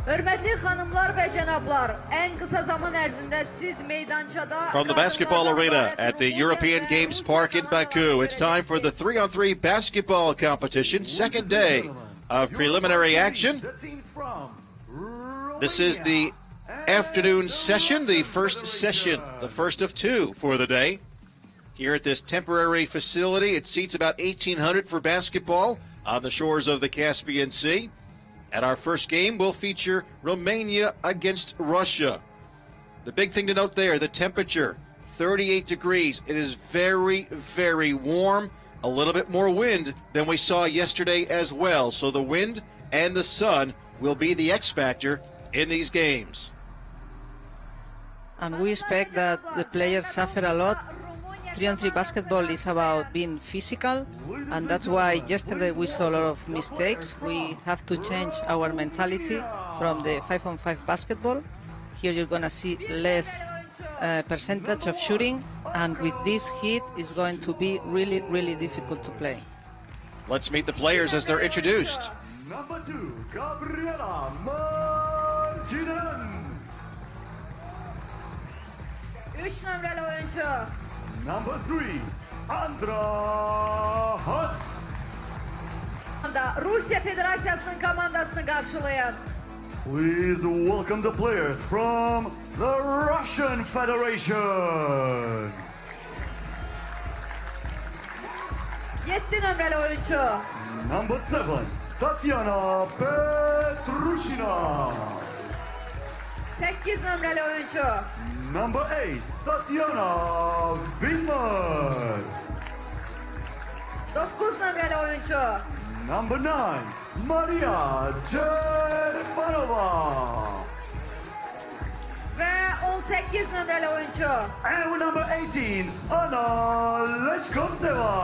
Hörmətli xanımlar və cənablar, ən qısa zaman ərzində siz meydançada From the basketball arena at the European Games Park in Baku, it's time for the 3-on-3 basketball competition, second day of preliminary action. This is the afternoon session, the first of two for the day. Here at this temporary facility, it seats about 1,800 for basketball on the shores of the Caspian Sea. And our first game will feature Romania against Russia. The big thing to note there, the temperature, 38 degrees. It is very, very warm. A little bit more wind than we saw yesterday as well. So the wind and the sun will be the X factor in these games. And we expect that the players suffer a lot. 3-on-3 basketball is about being physical, and that's why yesterday we saw a lot of mistakes. We have to change our mentality from the 5-on-5 basketball. Here you're going to see less percentage of shooting, and with this heat, it's going to be really, really difficult to play. Let's meet the players as they're introduced. Number 2, Gabriela Marginen. 3 nömrəli oyuncu. Number 3, Andorra. Rusya Federasyası'nın komandasını karşılayan. Please welcome the players from the Russian Federation. 7 nömrəli oyuncu. Number 7, Tatiana Petrushina. 8 nömrəli oyuncu. Number 8, Tatiana Vinmer. 9 nömrəli oyuncu. Number 9, Maria Germanova. Ve 18 nömrəli oyuncu. And with number 18, Anna Leshkonteva.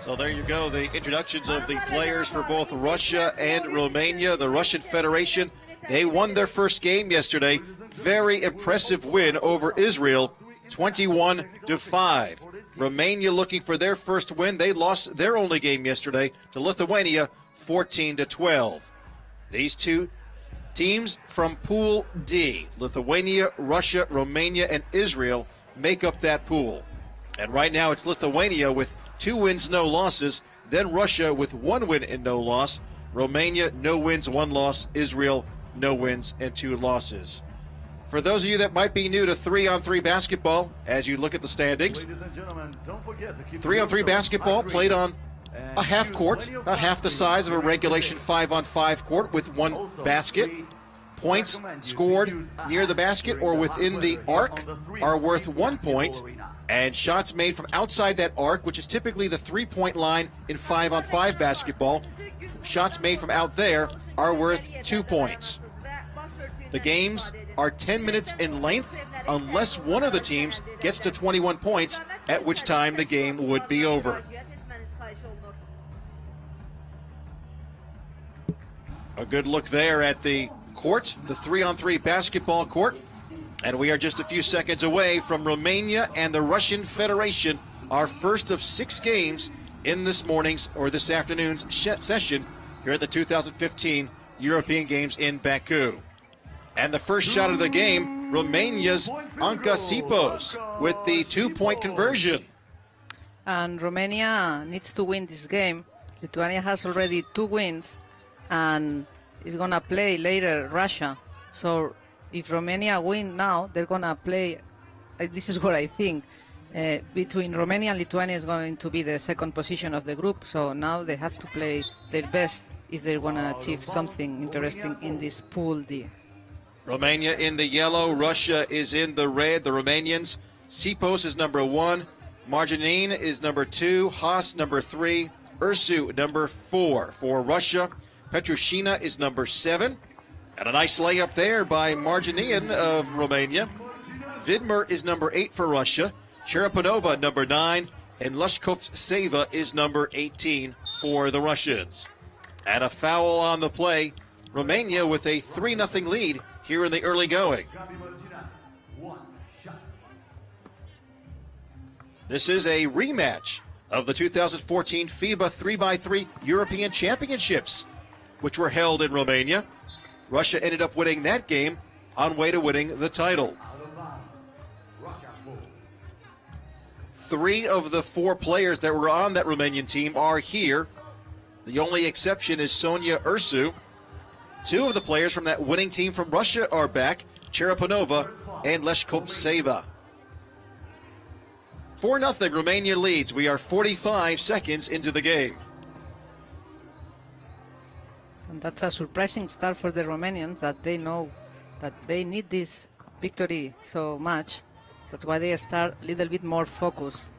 So there you go, the introductions of the players for both Russia and Romania. The Russian Federation, they won their first game yesterday. Very impressive win over Israel, 21-5. Romania looking for their first win. They lost their only game yesterday to Lithuania, 14-12. These two teams from Pool D, Lithuania, Russia, Romania, and Israel, make up that pool. And right now it's Lithuania with 2 wins, no losses. Then Russia with 1 win and no loss. Romania, no wins, 1 loss. Israel, no wins and 2 losses. For those of you that might be new to 3-on-3 basketball, as you look at the standings, 3-on-3 basketball played on a half court, about half the size of a regulation 5-on-5 court with 1 basket. Points scored near the basket or within the arc are worth 1 point. And shots made from outside that arc, which is typically the 3-point line in 5-on-5 basketball, shots made from out there are worth 2 points. The games are 10 minutes in length unless one of the teams gets to 21 points, at which time the game would be over. A good look there at the court, the 3-on-3 basketball court. And we are just a few seconds away from Romania and the Russian Federation, our first of 6 games in this morning's or this afternoon's session here at the 2015 European Games in Baku. And the first shot of the game, Romania's Anca Sipos with the 2-point conversion. And Romania needs to win this game. Lithuania has already 2 wins and is going to play later Russia. So if Romania win now, they're going to play, this is what I think, between Romania and Lithuania is going to be the second position of the group. So now they have to play their best if they want to achieve something interesting in this Pool D. Romania in the yellow, Russia is in the red. The Romanians, Sipos is number 1, Marginin is number 2, Haas number 3, Ursu number 4. For Russia, Petrushina is number 7. And a nice layup there by Marginin of Romania. Vidmer is number 8 for Russia. Cherepanova number 9. And Leshkovtseva is number 18 for the Russians. And a foul on the play. Romania with a 3-0 lead here in the early going. This is a rematch of the 2014 FIBA 3x3 European Championships, which were held in Romania. Russia ended up winning that game on way to winning the title. 3 of the 4 players that were on that Romanian team are here. The only exception is Sonia Ursu. 2 of the players from that winning team from Russia are back, Cherepanova and Leshkovtseva. 4-0, Romania leads. We are 45 seconds into the game. And that's a surprising start for the Romanians, that they know that they need this victory so much. That's why they start a little bit more focused.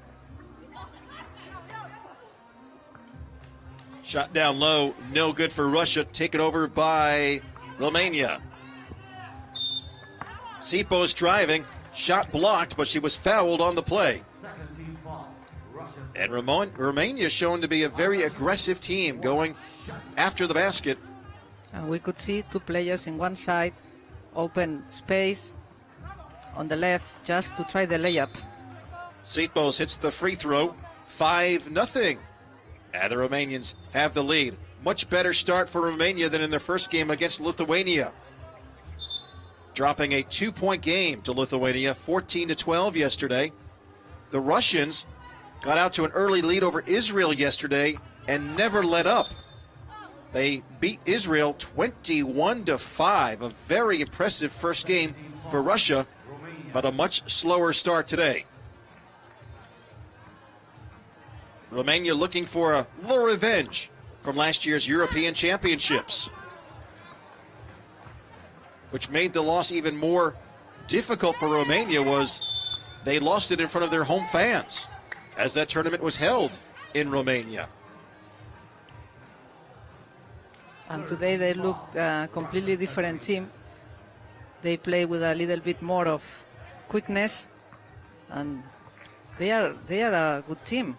Shot down low, no good for Russia, taken over by Romania. Sipo's driving, shot blocked, but she was fouled on the play. And Romania shown to be a very aggressive team, going after the basket. And we could see 2 players in one side, open space on the left just to try the layup. Sipos hits the free throw, 5-0. And the Romanians have the lead. Much better start for Romania than in their first game against Lithuania. Dropping a 2-point game to Lithuania, 14-12 yesterday. The Russians got out to an early lead over Israel yesterday and never let up. They beat Israel 21-5, a very impressive first game for Russia, but a much slower start today. Romania looking for a little revenge from last year's European Championships, which made the loss even more difficult for Romania was they lost it in front of their home fans as that tournament was held in Romania. And today they looked a completely different team. They play with a little bit more of quickness, and they are a good team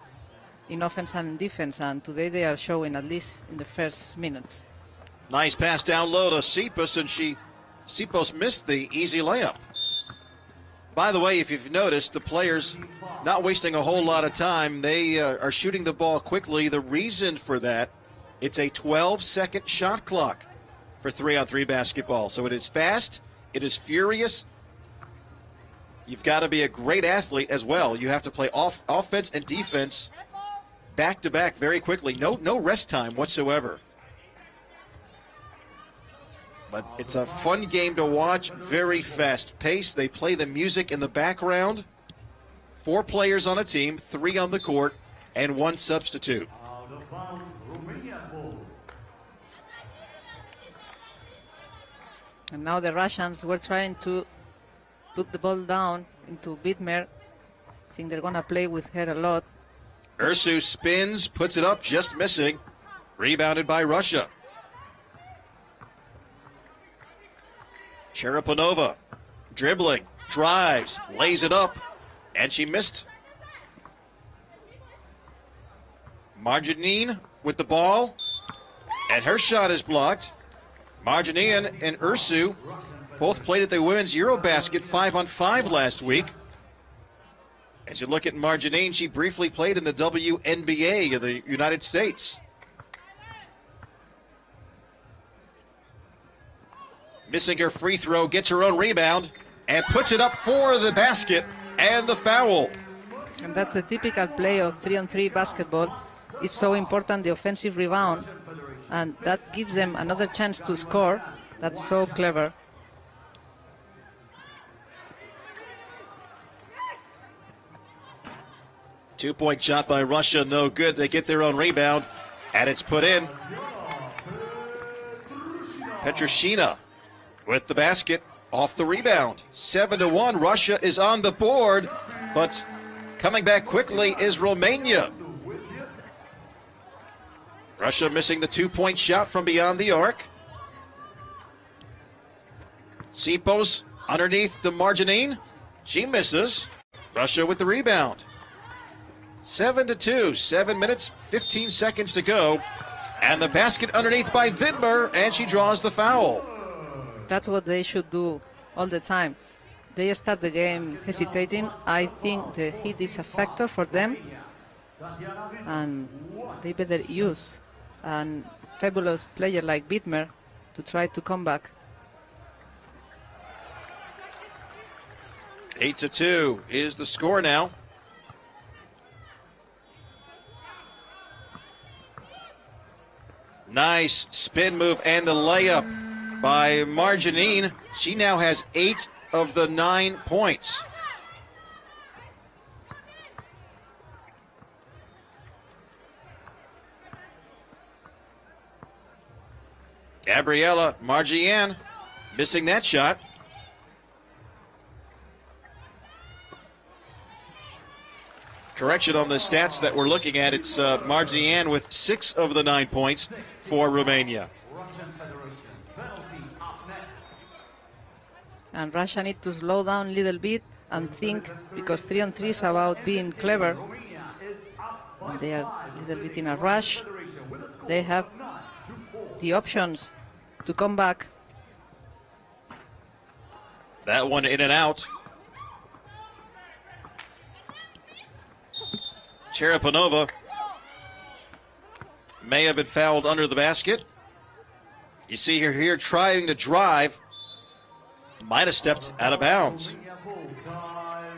in offense and defense, and today they are showing, at least in the first minutes. Nice pass down low to Sipos, and Sipos missed the easy layup. By the way, if you've noticed, the players not wasting a whole lot of time. They are shooting the ball quickly. The reason for that, it's a 12-second shot clock for 3-on-3 basketball. So it is fast, it is furious. You've got to be a great athlete as well. You have to play offense and defense back-to-back very quickly. No rest time whatsoever. But it's a fun game to watch, very fast-paced. They play the music in the background. 4 players on a team, 3 on the court, and 1 substitute. And now the Russians were trying to put the ball down into Bidmer. I think they're going to play with her a lot. Ursu spins, puts it up, just missing. Rebounded by Russia. Cherepanova dribbling, drives, lays it up, and she missed. Marjanin with the ball, and her shot is blocked. Marjanin and Ursu both played at the Women's Eurobasket 5-on-5 last week. As you look at Marjanin, she briefly played in the WNBA of the United States. Missing her free throw, gets her own rebound, and puts it up for the basket and the foul. And that's the typical play of 3-on-3 basketball. It's so important, the offensive rebound, and that gives them another chance to score. That's so clever. Two-point shot by Russia, no good. They get their own rebound, and it's put in. Petrushina with the basket off the rebound. 7-1, Russia is on the board, but coming back quickly is Romania. Russia missing the two-point shot from beyond the arc. Sipos underneath the Marjanin. She misses. Russia with the rebound. 7-2, 7 minutes, 15 seconds to go. And the basket underneath by Vidmer, and she draws the foul. That's what they should do all the time. They start the game hesitating. I think the heat is a factor for them. and they better use a fabulous player like Widmer to try to come back. 8-2 is the score now. Nice spin move and the layup by Marjanine. She now has 8 of the 9 points. Gabriela Margian missing that shot. Correction on the stats that we're looking at. It's Margian with 6 of the 9 points for Romania. And Russia need to slow down a little bit and think, because 3-on-3 is about being clever. And they are a little bit in a rush. They have the options to come back. That one in and out. Cherapanova may have been fouled under the basket. You see her here trying to drive. Might have stepped out of bounds.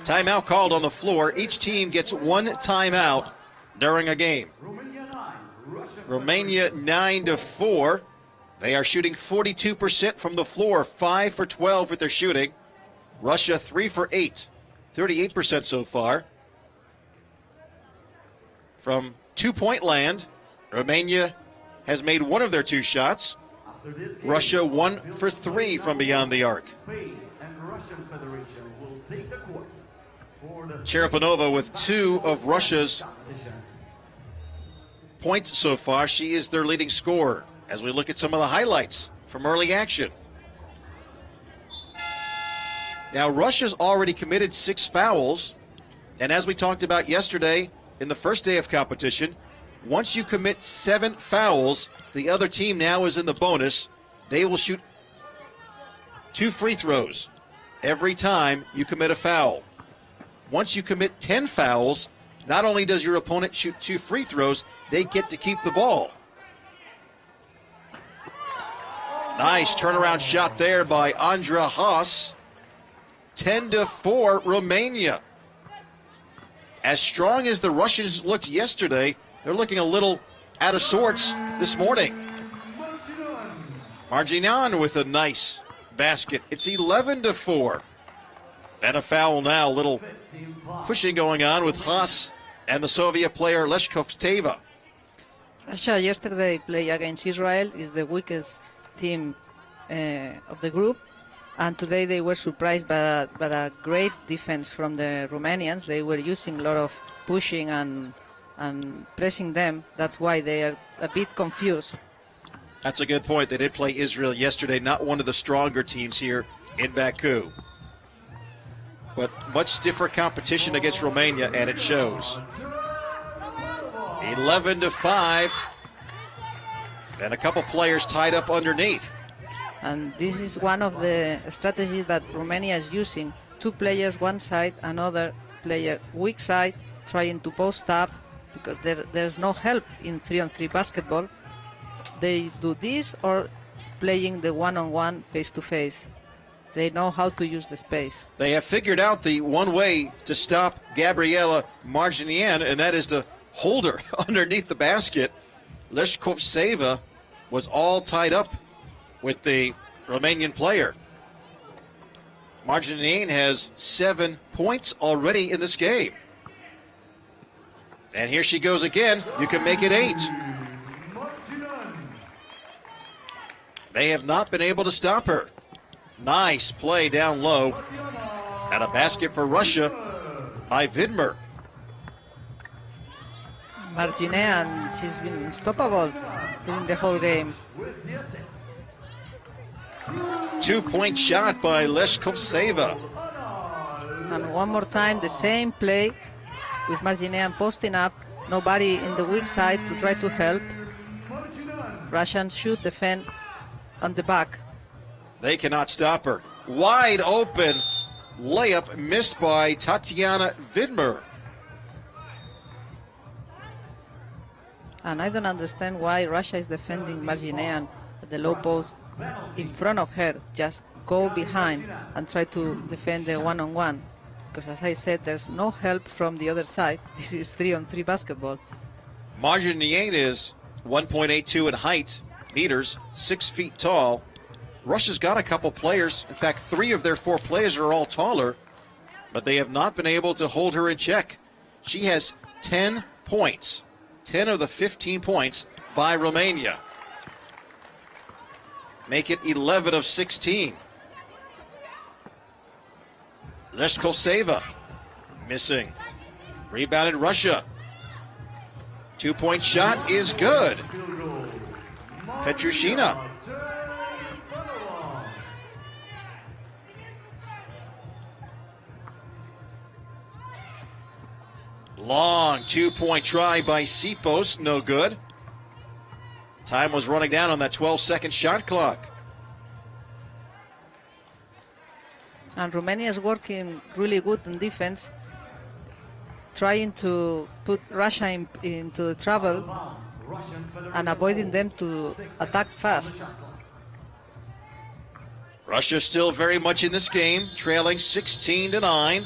Timeout called on the floor. Each team gets 1 timeout during a game. Romania 9-4. They are shooting 42% from the floor, 5 for 12 with their shooting. Russia 3 for 8, 38% so far. From 2-point land, Romania has made 1 of their 2 shots. Russia 1 for 3 from beyond the arc. Cherapanova with 2 of Russia's points so far. She is their leading scorer as we look at some of the highlights from early action. Now, Russia's already committed 6 fouls, and as we talked about yesterday in the first day of competition, once you commit 7 fouls, the other team now is in the bonus. They will shoot 2 free throws every time you commit a foul. Once you commit 10 fouls, not only does your opponent shoot 2 free throws, they get to keep the ball. Nice turnaround shot there by Andra Haas. 10-4 Romania. As strong as the Russians looked yesterday, they're looking a little out of sorts this morning. Marginan with a nice basket. It's 11-4. And a foul now. A little pushing going on with Haas and the Soviet player Leshkovtseva. Russia yesterday played against Israel, is the weakest team of the group. And today they were surprised by a great defense from the Romanians. They were using a lot of pushing and pressing them. That's why they are a bit confused. That's a good point. They did play Israel yesterday, not one of the stronger teams here in Baku. But much stiffer competition against Romania, and it shows. 11-5. And a couple players tied up underneath. And this is one of the strategies that Romania is using. 2 players one side, another player weak side, trying to post up, because there's no help in 3-on-3 basketball. They do this or playing the one-on-one face-to-face. They know how to use the space. They have figured out the one way to stop Gabriela Marginian, and that is to hold her underneath the basket. Leshkovtseva was all tied up with the Romanian player. Marginian has 7 points already in this game. And here she goes again. You can make it 8. They have not been able to stop her. Nice play down low. And a basket for Russia by Widmer. Marginean, she's been unstoppable during the whole game. 2-point shot by Leshkovtseva. And one more time, the same play with Marginean posting up. Nobody in the weak side to try to help. Russians should defend on the back. They cannot stop her. Wide open layup missed by Tatiana Widmer. And I don't understand why Russia is defending Marginean at the low post in front of her. Just go behind and try to defend the one-on-one. Because as I said, there's no help from the other side. This is 3-on-3 basketball. Marjanian is 1.82 in height, meters, 6 feet tall. Russia's got a couple players. In fact, 3 of their 4 players are all taller, but they have not been able to hold her in check. She has 10 points, 10 of the 15 points by Romania. Make it 11 of 16. Leshkoseva missing. Rebounded Russia. 2-point shot is good. Petrushina. Long 2-point try by Sipos, no good. Time was running down on that 12-second shot clock. And Romania is working really good in defense, trying to put Russia into trouble and avoiding them to attack fast. Russia still very much in this game, trailing 16-9.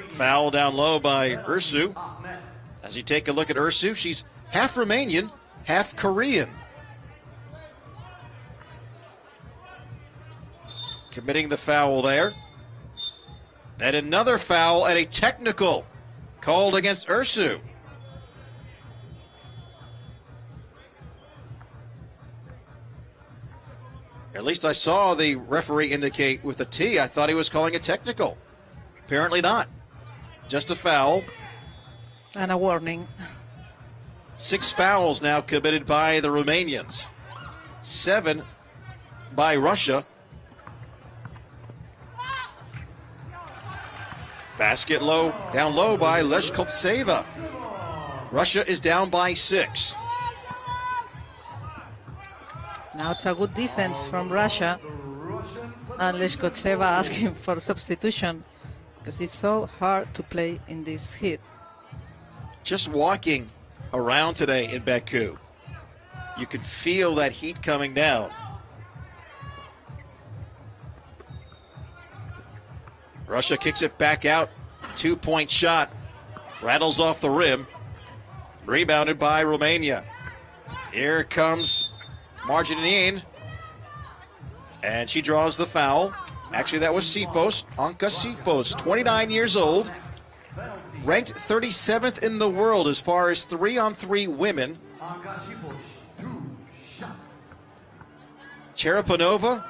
Foul down low by Ursu. As you take a look at Ursu, she's half Romanian, half Korean. Committing the foul there. And another foul and a technical called against Ursu. At least I saw the referee indicate with a T. I thought he was calling a technical. Apparently not. Just a foul. And a warning. 6 fouls now committed by the Romanians. 7 by Russia. Basket low, down low by Leshkoptseva. Russia is down by 6. Now it's a good defense from Russia. And Leshkoptseva asking for substitution because it's so hard to play in this heat. Just walking around today in Baku, you can feel that heat coming down. Russia kicks it back out. 2-point shot. Rattles off the rim. Rebounded by Romania. Here comes Marjanian. And she draws the foul. Actually, that was Sipos. Anka Sipos, 29 years old. Ranked 37th in the world as far as 3-on-3 women. Cherepanova,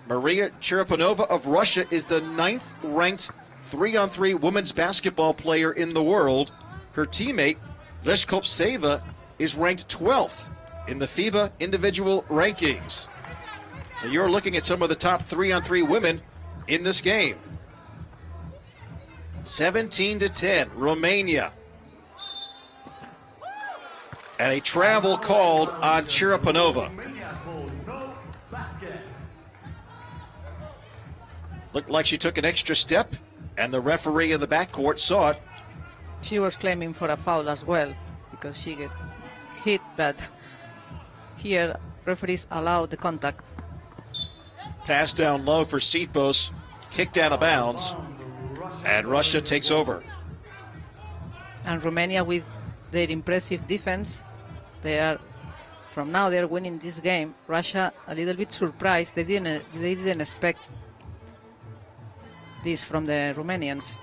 Maria Cherepanova of Russia is the 9th ranked 3-on-3 women's basketball player in the world. Her teammate, Leshkoptseva, is ranked 12th in the FIBA individual rankings. So you're looking at some of the top 3-on-3 women in this game. 17-10, Romania. And a travel called on Cherepanova. Looked like she took an extra step, and the referee in the backcourt saw it. She was claiming for a foul as well because she get hit, but here referees allow the contact. Pass down low for Sipos, kicked out of bounds, and Russia takes over. And Romania, with their impressive defense, they're winning this game. Russia a little bit surprised. They didn't expect this from the Romanians.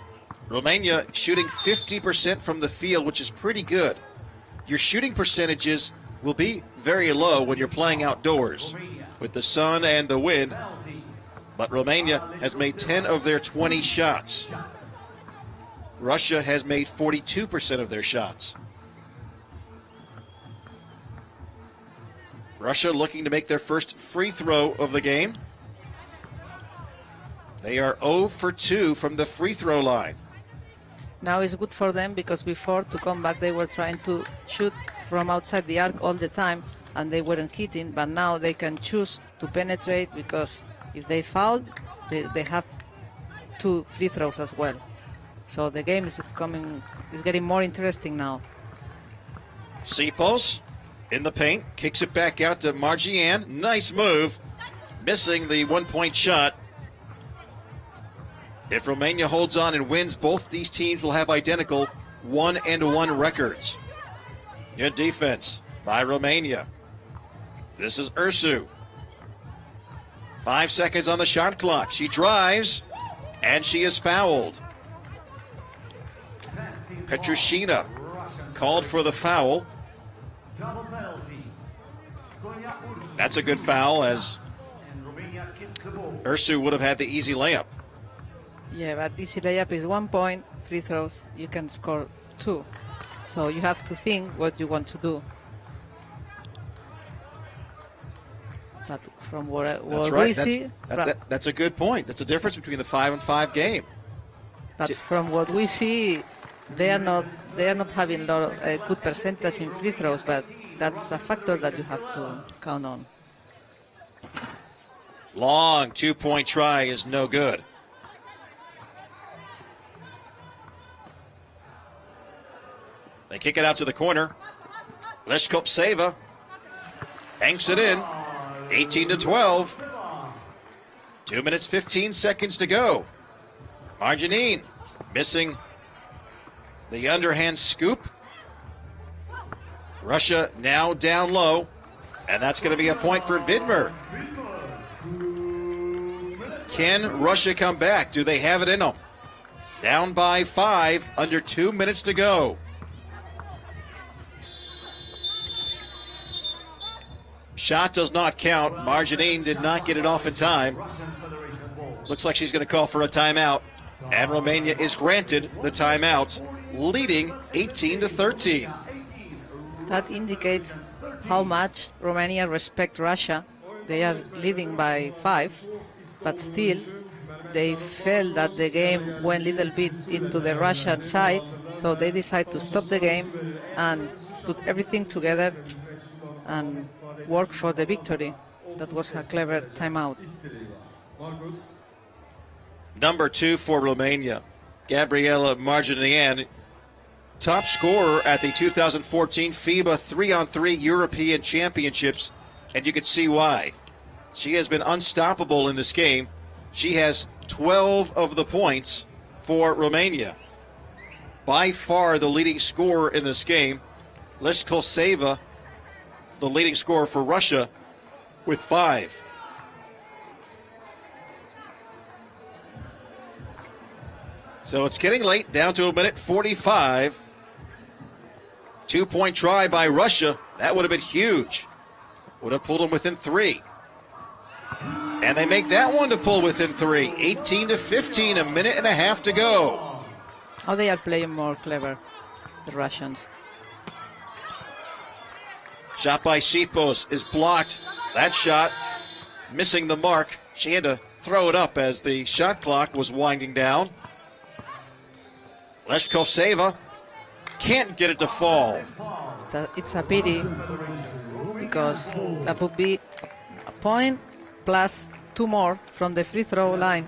Romania shooting 50% from the field, which is pretty good. Your shooting percentages will be very low when you're playing outdoors with the sun and the wind. But Romania has made 10 of their 20 shots. Russia has made 42% of their shots. Russia looking to make their first free throw of the game. They are 0 for 2 from the free throw line. Now it's good for them because before, to come back, they were trying to shoot from outside the arc all the time and they weren't hitting, but now they can choose to penetrate because if they foul, they have 2 free throws as well. So the game is getting more interesting now. Sipos in the paint, kicks it back out to Margiane. Nice move, missing the 1-point shot. If Romania holds on and wins, both these teams will have identical 1-1 records. Good defense by Romania. This is Ursu. 5 seconds on the shot clock. She drives, and she is fouled. Petrushina called for the foul. That's a good foul, as Ursu would have had the easy layup. Yeah, but easy layup is 1 point. Free throws, you can score 2. So you have to think what you want to do. But from what we see, that's a good point. That's the difference between the 5-5 game. but from what we see, they are not having a lot of good percentage in free throws. But that's a factor that you have to count on. Long 2-point try is no good. They kick it out to the corner. Leskoptseva banks it in. 18-12. 2 minutes, 15 seconds to go. Margiane missing the underhand scoop. Russia now down low, and that's going to be a point for Vidmer. Can Russia come back? Do they have it in them? Down by 5, under 2 minutes to go. Shot does not count. Margiane did not get it off in time. Looks like she's going to call for a timeout. And Romania is granted the timeout, leading 18-13. That indicates how much Romania respect Russia. They are leading by 5, but still they felt that the game went a little bit into the Russian side, so they decided to stop the game and put everything together and work for the victory. That was a clever timeout. Number 2 for Romania, Gabriela Margiane, top scorer at the 2014 FIBA 3-on-3 European Championships, and you can see why. She has been unstoppable in this game. She has 12 of the points for Romania. By far the leading scorer in this game. Leskoptseva, the leading scorer for Russia, with 5. So it's getting late, down to 1:45. 2-point try by Russia. That would have been huge. Would have pulled them within 3. And they make that one to pull within 3. 18-15, a minute and a half to go. How they are playing more clever, the Russians. Shot by Sipos is blocked. That shot missing the mark. She had to throw it up as the shot clock was winding down. Leskoptseva can't get it to fall. It's a pity because that would be a point plus 2 more from the free throw line.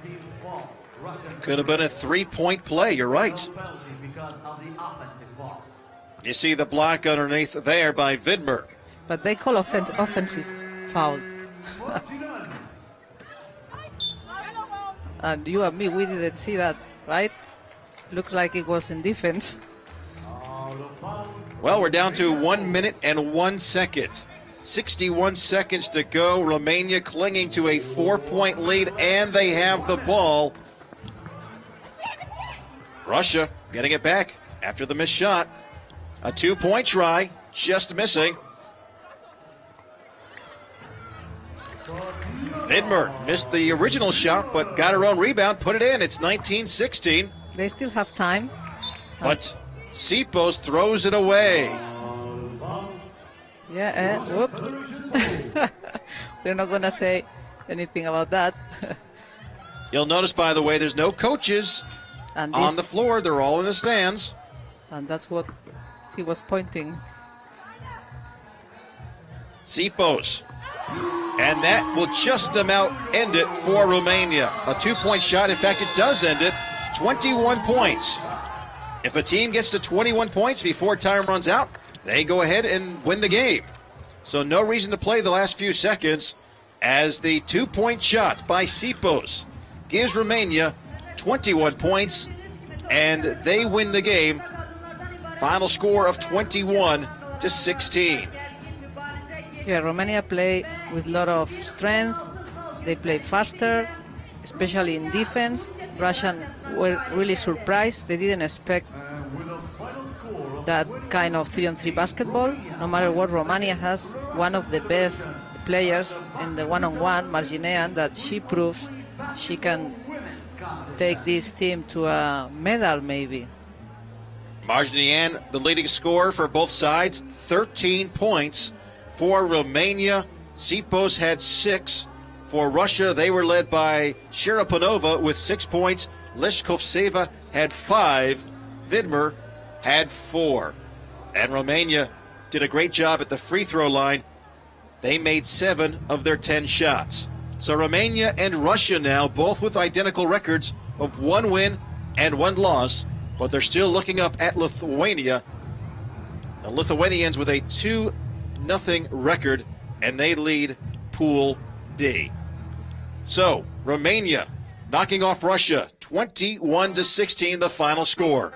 Could have been a 3-point play, you're right. You see the block underneath there by Vidmer. But they call offensive foul. And you and me, we didn't see that, right? Looks like it was in defense. Well, we're down to 1 minute and 1 second. 61 seconds to go. Romania clinging to a 4-point lead, and they have the ball. Russia getting it back after the missed shot. A 2-point try, just missing. Vidmer missed the original shot, but got her own rebound, put it in. It's 19-16. They still have time. But Sipos throws it away. Yeah, whoop. We're not going to say anything about that. You'll notice, by the way, there's no coaches on the floor. They're all in the stands. And that's what he was pointing. Sipos. And that will just about end it for Romania. A 2-point shot. In fact, it does end it. 21 points. If a team gets to 21 points before time runs out, they go ahead and win the game. So no reason to play the last few seconds, as the 2-point shot by Sipos gives Romania 21 points, and they win the game. Final score of 21-16. Yeah, Romania play with a lot of strength. They play faster, especially in defense. Russian were really surprised. They didn't expect that kind of 3-on-3 basketball. No matter what, Romania has one of the best players in the one-on-one, Marginean, that she proves she can take this team to a medal maybe. Marginean, the leading scorer for both sides, 13 points for Romania. Sipos had 6. For Russia, they were led by Sharaponova with 6 points. Leshkovtseva had 5. Vidmer had 4. And Romania did a great job at the free throw line. They made 7 of their 10 shots. So Romania and Russia now both with identical records of 1 win and 1 loss, but they're still looking up at Lithuania. The Lithuanians with a 2-0 record, and they lead Pool D. So Romania knocking off Russia 21-16, the final score.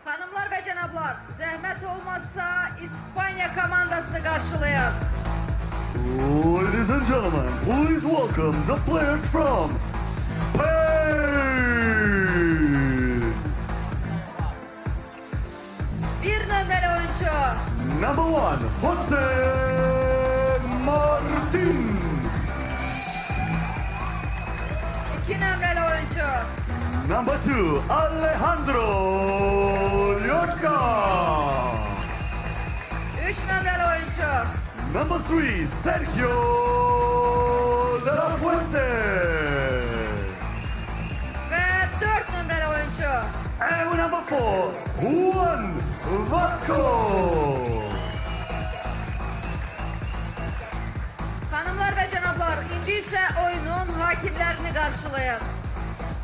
Hanımlar ve cenaplar, zahmet olmazsa İspanya komandasını karşılayan. Ladies and gentlemen, please welcome the players from Spain. Bir numaralı oyuncu. Number 1, Jose Martin. 2 numaralı oyuncu. Number 2, Alejandro Llorca. 3 numaralı oyuncu. Number 3, Sergio de la Fuente. Ve 4 numaralı oyuncu. And number 4, Juan Vasco. Hanımlar ve cenaplar, indi ise oyunun hakimlerini karşılayan.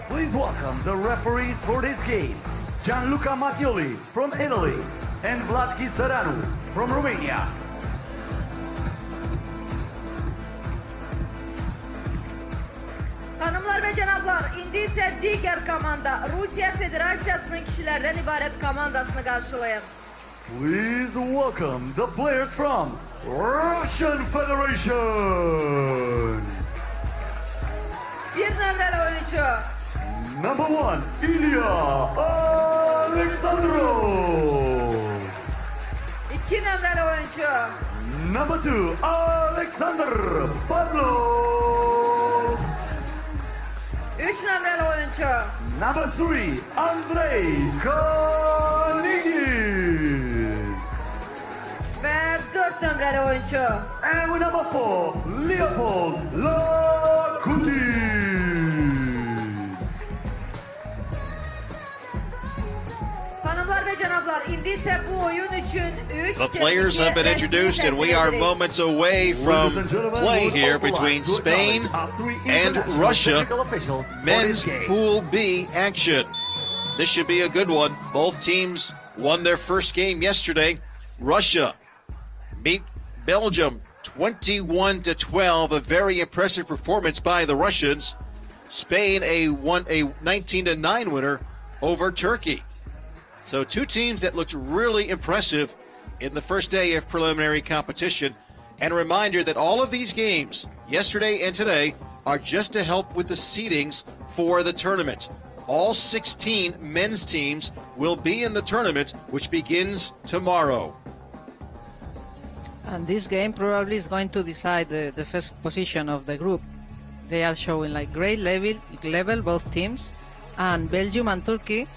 Please welcome the referees for this game, Gianluca Mattioli from Italy and Vladki Seranu from Romania. Hanımlar ve cenaplar, indi ise diğer komanda Rusya Federasyası'nın kişilerden ibaret komandasını karşılayan. Please welcome the players from Russian Federation. 1 numaralı oyuncu. Number 1, Ilya Alexandrov. 2 numaralı oyuncu. Number 2, Alexander Pavlov. 3 numaralı oyuncu. Number 3, Andrei Kalinin. Ve 4 numaralı oyuncu. And with number 4, Leopold Lakutin. Hanımlar ve cenaplar, indi ise bu oyun için 3 The players have been introduced, and we are moments away from play here between Spain and Russia. Men's Pool B action. This should be a good one. Both teams won their first game yesterday. Russia beat Belgium 21-12, a very impressive performance by the Russians. Spain a 19-9 winner over Turkey. So two teams that looked really impressive in the first day of preliminary competition. And a reminder that all of these games, yesterday and today, are just to help with the seedings for the tournament. All 16 men's teams will be in the tournament, which begins tomorrow. And this game probably is going to decide the first position of the group. They are showing like great level both teams. And Belgium and Turkey,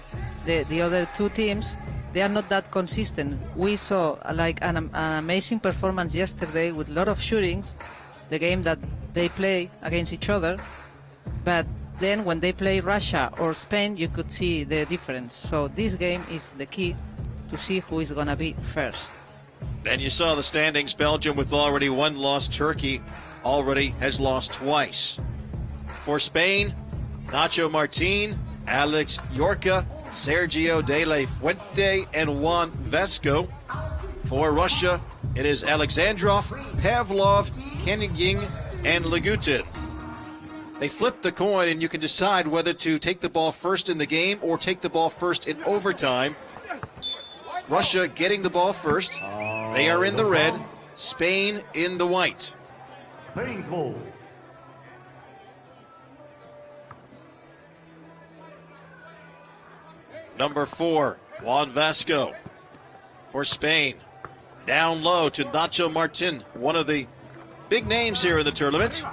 the other two teams, they are not that consistent. We saw like an amazing performance yesterday with a lot of shootings, the game that they play against each other. But then when they play Russia or Spain, you could see the difference. So this game is the key to see who is going to be first. And you saw the standings. Belgium with already one loss. Turkey already has lost twice. For Spain, Nacho Martin, Alex Yorka, Sergio De La Fuente, and Juan Vesco. For Russia, it is Alexandrov, Pavlov, Keniging, and Lagutin. They flip the coin, and you can decide whether to take the ball first in the game or take the ball first in overtime. Russia getting the ball first. They are in the red. Spain in the white. Spain's ball. Number 4, Juan Vasco for Spain. Down low to Nacho Martin, one of the big names here in the tournament.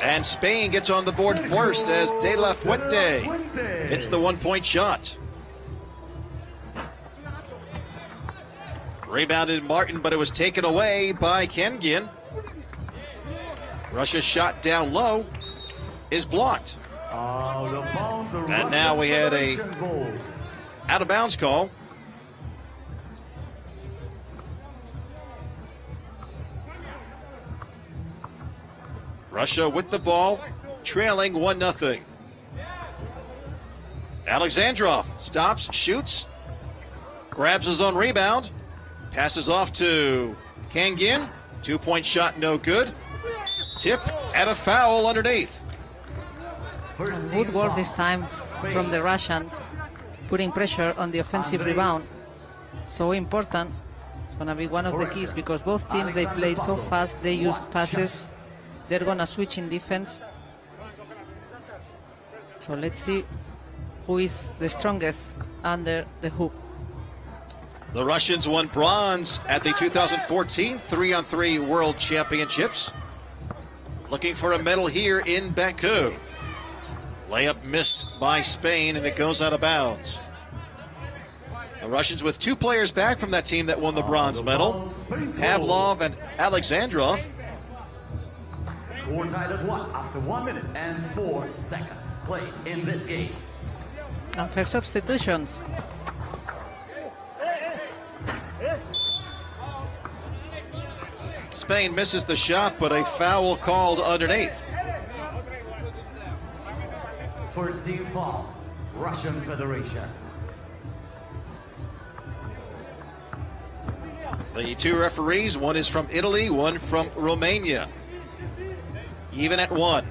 And Spain gets on the board first as De La Fuente hits the one-point shot. Rebounded Martin, but it was taken away by Kengian. Russia's shot down low is blocked. And now we had a out-of-bounds call. Russia with the ball, trailing 1-0. Alexandrov stops, shoots, grabs his own rebound, passes off to Kangin. Two-point shot, no good. Tip and a foul underneath. And good work this time from the Russians, putting pressure on the offensive rebound. So important. It's going to be one of the keys because both teams, they play so fast, they use passes. They're going to switch in defense. So let's see who is the strongest under the hoop. The Russians won bronze at the 2014 3-on-3 World Championships. Looking for a medal here in Baku. Layup missed by Spain, and it goes out of bounds. The Russians with two players back from that team that won the bronze medal, Pavlov and Alexandrov. Score tied at 1 after 1 minute and 4 seconds played in this game. And for substitutions, Spain misses the shot, but a foul called underneath. First team foul, Russian Federation. The two referees, one is from Italy, one from Romania. Even at 1.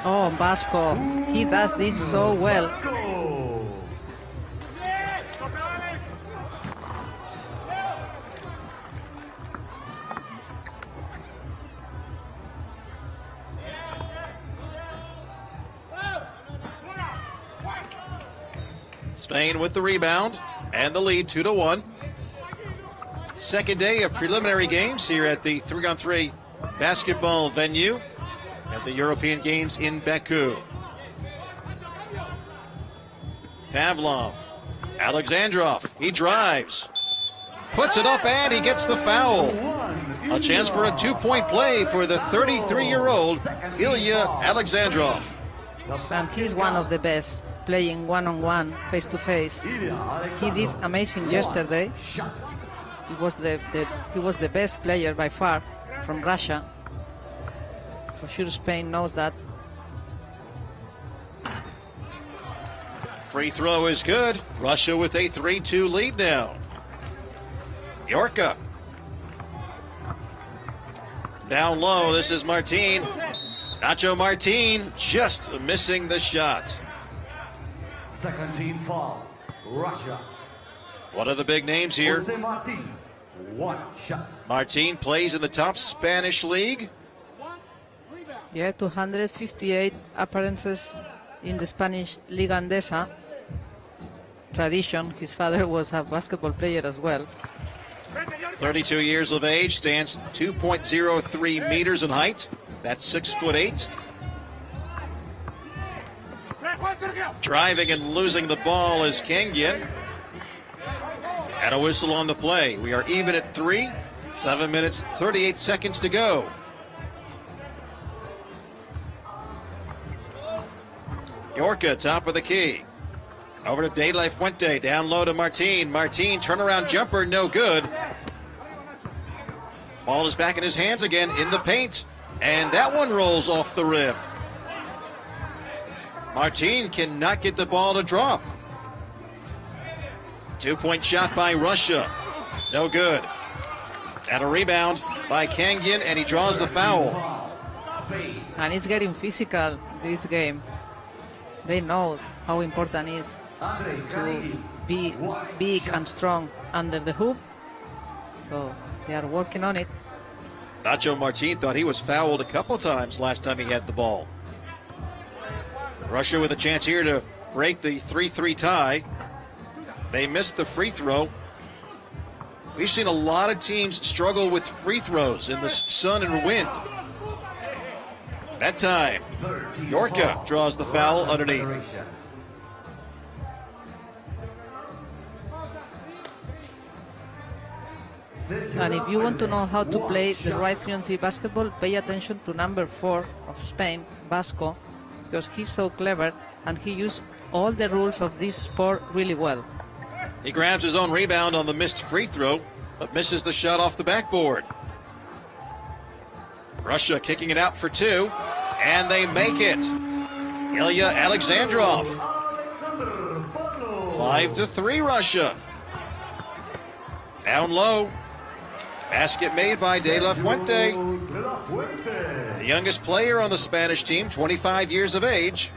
oh, Vasco, he does this so well. Spain with the rebound and the lead 2-1. Second day of preliminary games here at the 3-on-3 basketball venue at the European Games in Baku. Pavlov, Alexandrov, he drives, puts it up, and he gets the foul. A chance for a 2-point play for the 33-year-old Ilya Alexandrov. And he's one of the best, playing one-on-one, face-to-face. He did amazing yesterday. He was the best player by far from Russia. For sure Spain knows that. Free throw is good. Russia with a 3-2 lead now. Yorka. Down low, this is Martin. Nacho Martin just missing the shot. Second team foul. Russia. One of the big names here. Jose Martin. One shot. Martin plays in the top Spanish league. Yeah, 258 appearances in the Spanish Liga Andesa. Tradition, his father was a basketball player as well. 32 years of age, stands 2.03 meters in height. That's 6'8". Driving and losing the ball is Kengian. And a whistle on the play. We are even at 3. 7 minutes, 38 seconds to go. Yorka, top of the key. Over to De La Fuente, down low to Martin. Martin, turnaround jumper, no good. Ball is back in his hands again in the paint. And that one rolls off the rim. Martin cannot get the ball to drop. 2-point shot by Russia. No good. And a rebound by Kengian, and he draws the foul. And it's getting physical this game. They know how important it is to be big and strong under the hoop. So they are working on it. Nacho Martin thought he was fouled a couple times last time he had the ball. Russia with a chance here to break the 3-3 tie. They missed the free throw. We've seen a lot of teams struggle with free throws in the sun and wind. That time, Yorka draws the foul underneath. And if you want to know how to play the right 3-on-3 basketball, pay attention to number 4 of Spain, Vasco, because he's so clever and he used all the rules of this sport really well. He grabs his own rebound on the missed free throw, but misses the shot off the backboard. Russia kicking it out for 2, and they make it. Ilya Alexandrov. 5-3 Russia. Down low. Basket made by De La Fuente. The youngest player on the Spanish team, 25 years of age.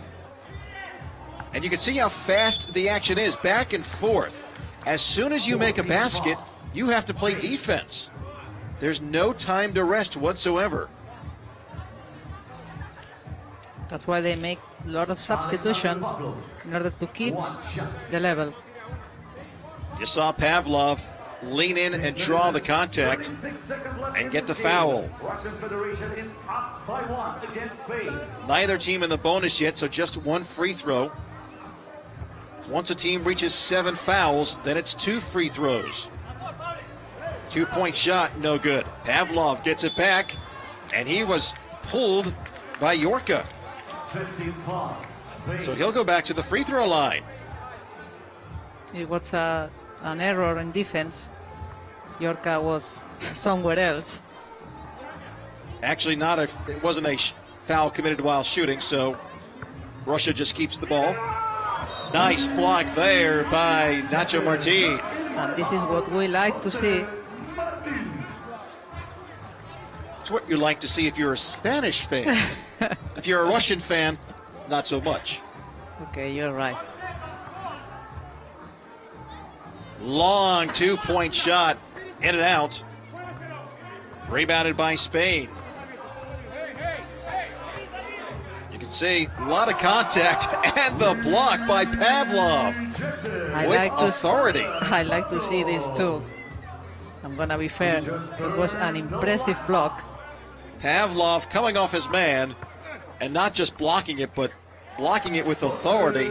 And you can see how fast the action is, back and forth. As soon as you make a basket, you have to play defense. There's no time to rest whatsoever. That's why they make a lot of substitutions in order to keep the level. You saw Pavlov lean in and draw the contact and get the foul. Neither team in the bonus yet, so just one free throw. Once a team reaches 7 fouls, then it's 2 free throws. 2-point shot, no good. Pavlov gets it back, and he was pulled by Yorka. So he'll go back to the free throw line. It was an error in defense. Yorka was somewhere else. Actually, it wasn't a foul committed while shooting, so Russia just keeps the ball. Nice block there by Nacho Martin. And this is what we like to see. It's what you like to see if you're a Spanish fan. If you're a Russian fan, not so much. Okay, you're right. Long 2-point shot, in and out. Rebounded by Spain. You can see a lot of contact and the block by Pavlov with authority. I like to see this too. I'm gonna be fair. It was an impressive block. Pavlov coming off his man and not just blocking it, but blocking it with authority.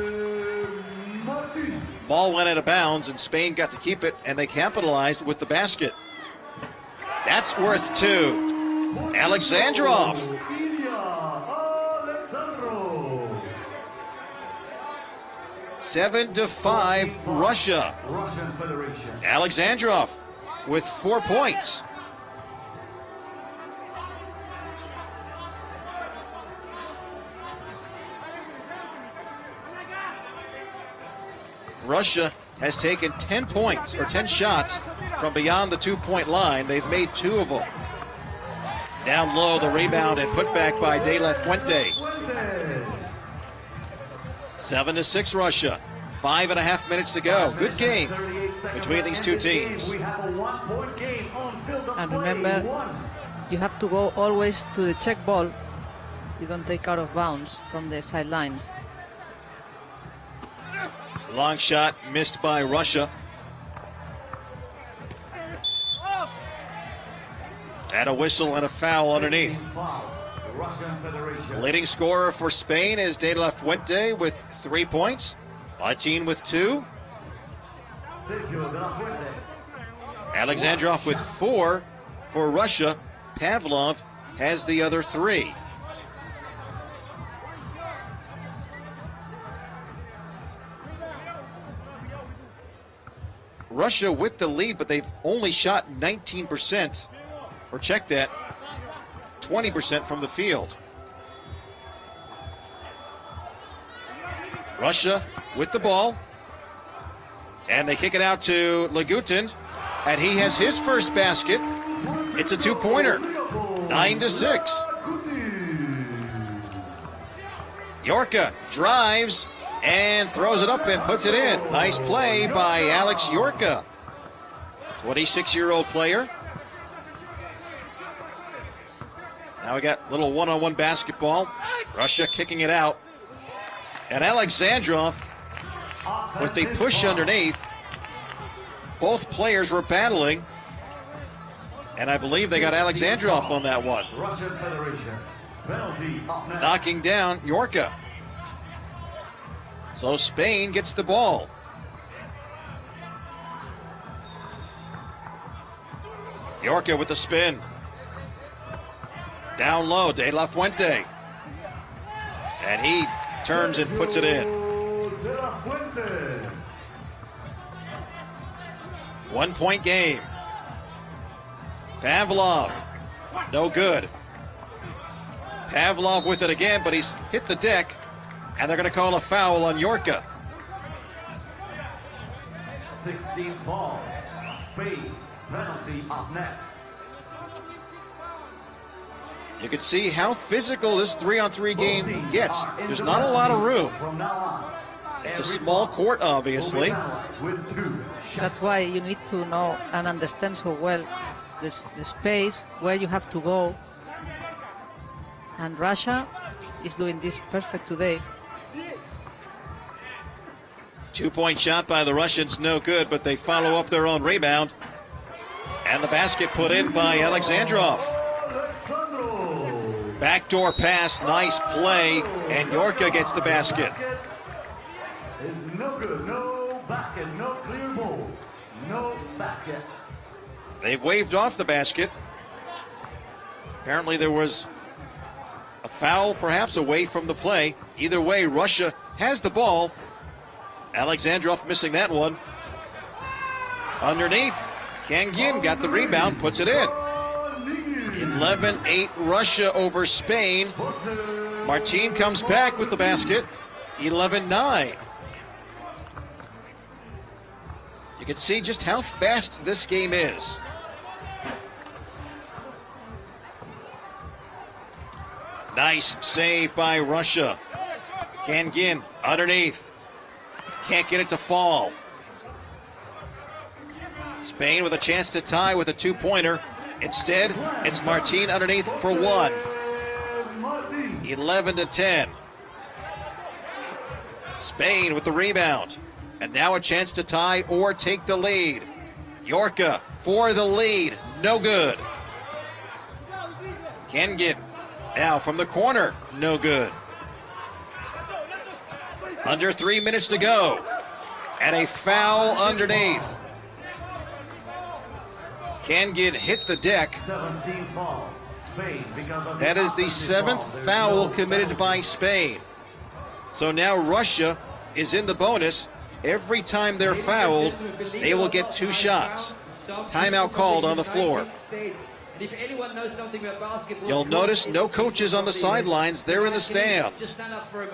Ball went out of bounds and Spain got to keep it, and they capitalized with the basket. That's worth 2. Alexandrov. 7-5 Russia. Alexandrov with 4 points. Russia has taken 10 points, or 10 shots from beyond the 2-point line. They've made 2 of them. Down low, the rebound and put back by De La Fuente. 7-6 Russia. 5.5 minutes to go. Good game between these two teams. And remember, you have to go always to the check ball. You don't take out of bounds from the sidelines. Long shot missed by Russia. And a whistle and a foul underneath. Leading scorer for Spain is De La Fuente with 3 points. Martin with 2. Alexandrov with 4 for Russia. Pavlov has the other 3. Russia with the lead, but they've only shot 19%, or check that, 20% from the field. Russia with the ball, and they kick it out to Legutend, and he has his first basket. It's a 2-pointer, 9-6. Yorka drives and throws it up and puts it in. Nice play by Alex Yorka, 26-year-old player. Now we got a little one-on-one basketball. Russia kicking it out. And Alexandrov with the push underneath. Both players were battling. And I believe they got Alexandrov on that one. Knocking down Yorka. So Spain gets the ball. Yorka with the spin. Down low, De La Fuente. And he turns and puts it in. 1-point game. Pavlov, no good. Pavlov with it again, but he's hit the deck. And they're going to call a foul on Yorka. 16th foul. Spain, penalty of net. You can see how physical this 3-on-3 game gets. There's not a lot of room. It's a small court, obviously. That's why you need to know and understand so well the space, where you have to go. And Russia is doing this perfect today. 2-point shot by the Russians, no good, but they follow up their own rebound. And the basket put in by Alexandrov. Backdoor pass, nice play, and Yorka gets the basket. Is no good, no basket, no clear ball, no basket. They've waved off the basket. Apparently there was a foul, perhaps away from the play. Either way, Russia has the ball. Alexandrov missing that one. Underneath, Kangin got the rebound, puts it in. 11-8 Russia over Spain. Martin comes back with the basket. 11-9. You can see just how fast this game is. Nice save by Russia. Kangin underneath. Can't get it to fall. Spain with a chance to tie with a 2-pointer. Instead, it's Martin underneath for 1. 11-10. Spain with the rebound. And now a chance to tie or take the lead. Yorka for the lead. No good. Kangin now from the corner. No good. Under 3 minutes to go. And a foul underneath. Kangin hit the deck. That is the 7th foul committed by Spain. So now Russia is in the bonus. Every time they're fouled, they will get 2 shots. Timeout called on the floor. You'll notice no coaches on the sidelines. They're in the stands.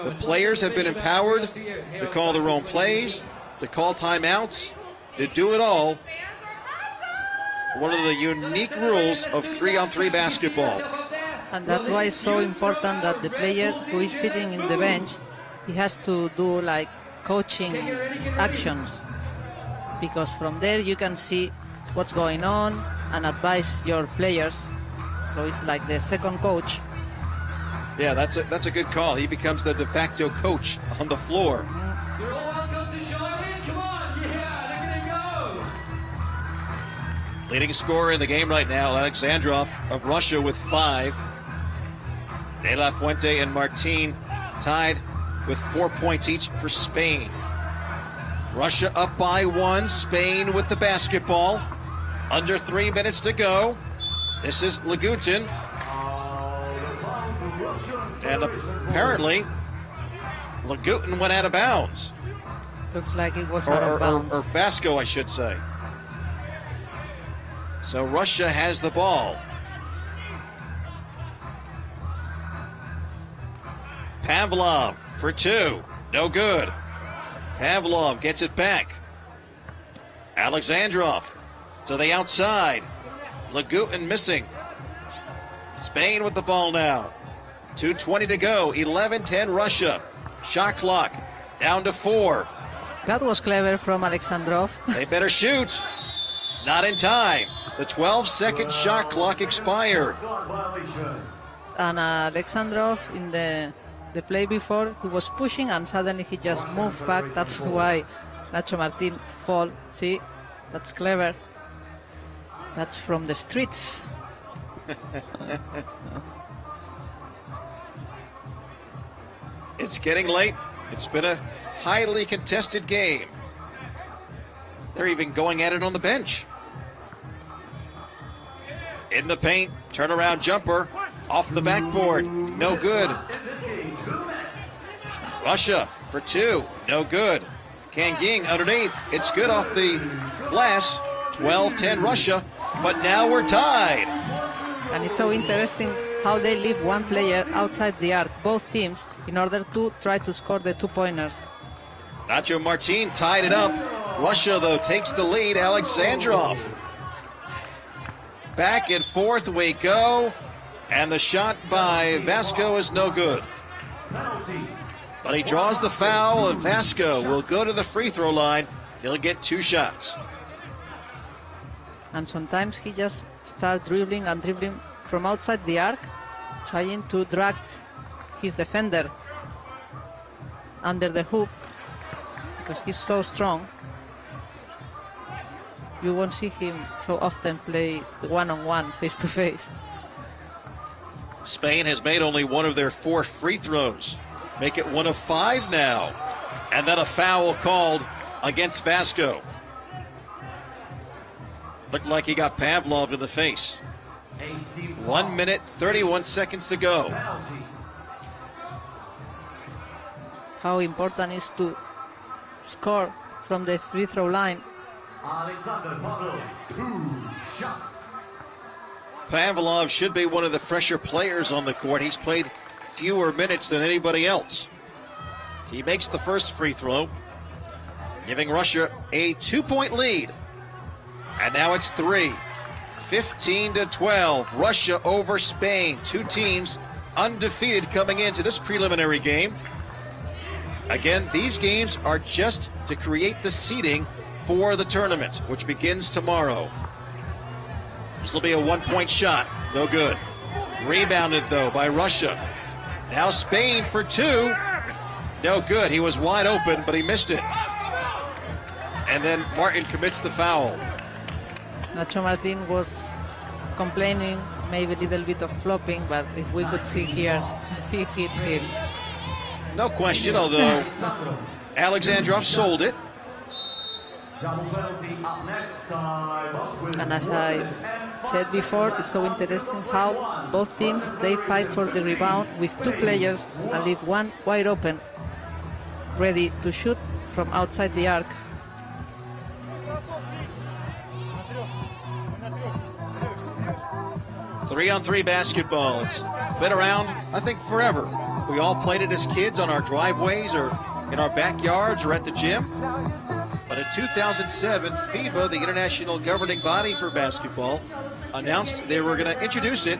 The players have been empowered to call their own plays, to call timeouts, to do it all. One of the unique rules of 3-on-3 basketball. And that's why it's so important that the player who is sitting in the bench, he has to do like coaching actions, because from there you can see what's going on and advise your players. So it's like the second coach. Yeah, that's a good call. He becomes the de facto coach on the floor. You're all welcome to join in. Come on. Yeah, they're going to go. Leading scorer in the game right now, Alexandrov of Russia with 5. De La Fuente and Martin tied with 4 points each for Spain. Russia up by 1. Spain with the basketball. Under 3 minutes to go. This is Lagutin. And apparently, Lagutin went out of bounds. Looks like it was out of bounds. Or Vasco, I should say. So Russia has the ball. Pavlov for 2. No good. Pavlov gets it back. Alexandrov to the outside. Lagutin missing. Spain with the ball now. 2:20 to go. 11-10 Russia. Shot clock down to 4. That was clever from Alexandrov. They better shoot. Not in time. The 12-second shot clock expired. And Alexandrov in the play before, he was pushing and suddenly he just moved back. That's why Nacho Martin fall. See, that's clever. That's from the streets. It's getting late. It's been a highly contested game. They're even going at it on the bench. In the paint, turnaround jumper, off the backboard, no good. Russia for 2, no good. Kanging underneath, it's good off the glass. 12-10 Russia, but now we're tied. And it's so interesting how they leave one player outside the arc, both teams, in order to try to score the 2-pointers. Nacho Martin tied it up. Russia, though, takes the lead. Alexandrov. Back and forth we go. And the shot by Vasco is no good. But he draws the foul, and Vasco will go to the free throw line. He'll get 2 shots. And sometimes he just starts dribbling and dribbling from outside the arc, trying to drag his defender under the hoop, because he's so strong. You won't see him so often play one-on-one, face-to-face. Spain has made only one of their 4 free throws. Make it 1 of 5 now. And then a foul called against Vasco. Looked like he got Pavlov in the face. 1 minute, 31 seconds to go. How important is to score from the free throw line. Pavlov should be one of the fresher players on the court. He's played fewer minutes than anybody else. He makes the first free throw, giving Russia a 2-point lead. And now it's 3. 15-12. Russia over Spain. 2 teams undefeated coming into this preliminary game. Again, these games are just to create the seeding for the tournament, which begins tomorrow. This will be a 1-point shot. No good. Rebounded, though, by Russia. Now Spain for 2. No good. He was wide open, but he missed it. And then Martin commits the foul. Nacho Martin was complaining, maybe a little bit of flopping, but if we could see here, he hit him. No question, although Alexandrov sold it. And as I said before, it's so interesting how both teams, they fight for the rebound with 2 players and leave one wide open, ready to shoot from outside the arc. Three-on-3 basketball. It's been around, I think, forever. We all played it as kids on our driveways or in our backyards or at the gym. 2007, FIBA, the international governing body for basketball, announced they were going to introduce it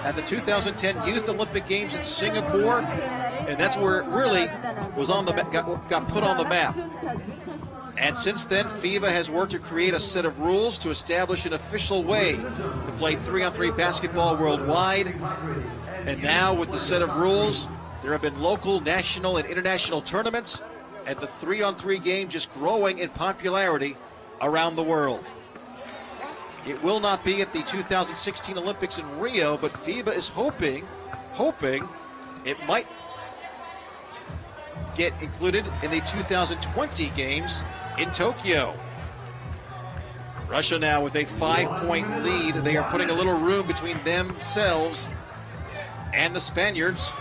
at the 2010 Youth Olympic Games in Singapore, and that's where it really was on the got put on the map. And since then, FIBA has worked to create a set of rules to establish an official way to play 3-on-3 basketball worldwide. And now with the set of rules, there have been local, national, and international tournaments, and the 3-on-3 game just growing in popularity around the world. It will not be at the 2016 Olympics in Rio, but FIBA is hoping it might get included in the 2020 games in Tokyo. Russia now with a 5-point lead. They are putting a little room between themselves and the Spaniards.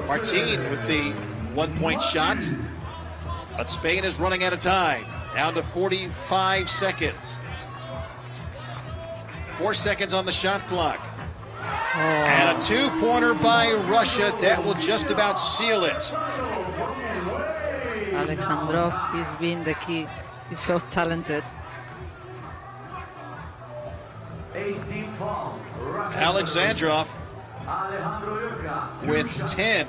Martin with the 1-point shot, but Spain is running out of time. Down to 45 seconds. 4 seconds on the shot clock. And a 2-pointer by Russia that will just about seal it. Alexandrov is being the key. He's so talented. Alexandrov with 10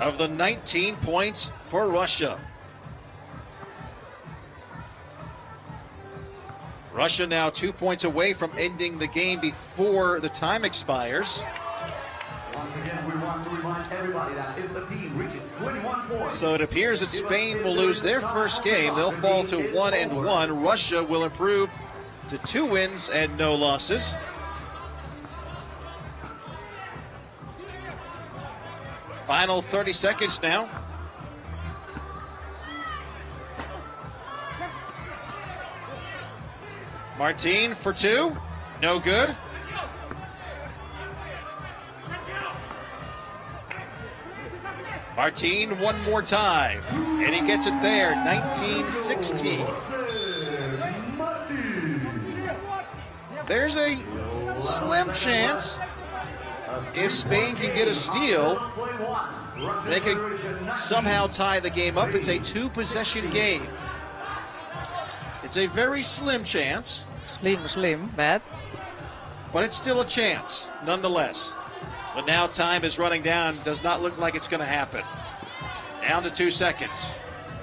of the 19 points for Russia. Russia now 2 points away from ending the game before the time expires. Once again, we want to remind everybody that if the team reaches 21 points, So it appears that Spain will lose their first game. They'll fall to 1-1. Russia will improve to 2 wins and no losses. Final 30 seconds now. Martin for 2. No good. Martin one more time, and he gets it there, 19-16. There's a slim chance if Spain can get a steal, they could somehow tie the game up. It's a 2-possession game. It's a very slim chance, Slim, bad. but it's still a chance, nonetheless. But now time is running down. Does not look like it's going to happen. Down to 2 seconds.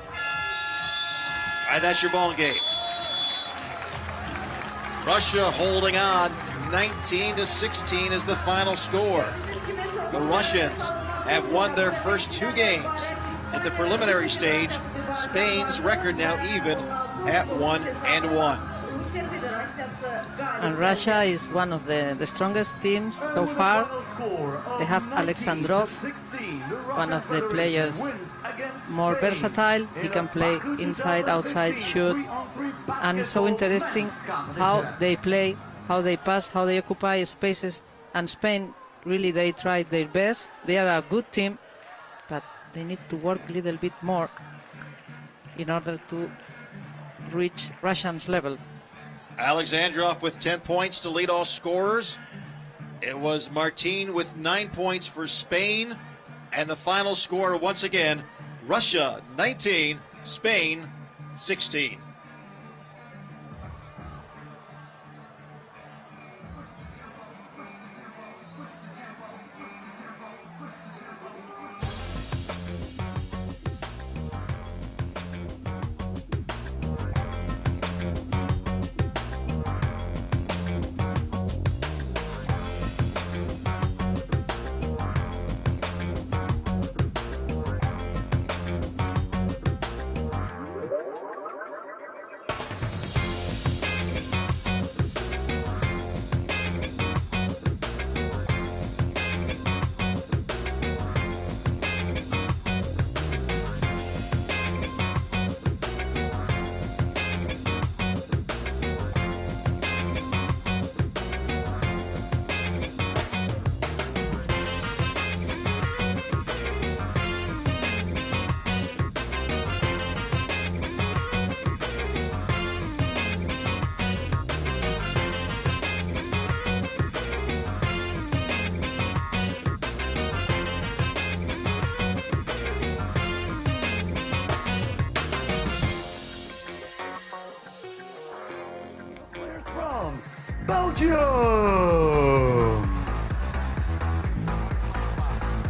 All right, that's your ball game. Russia holding on. 19-16 is the final score. The Russians have won their first 2 games. In the preliminary stage, Spain's record now even at 1-1. And Russia is one of the strongest teams so far. They have Alexandrov, one of the players more versatile. He can play inside, outside, shoot. And it's so interesting how they play, how they pass, how they occupy spaces. And Spain, really, they tried their best. They are a good team, but they need to work a little bit more in order to reach Russians' level. Alexandrov with 10 points to lead all scorers. It was Martin with 9 points for Spain. And the final score, once again, Russia 19, Spain 16. Belgium.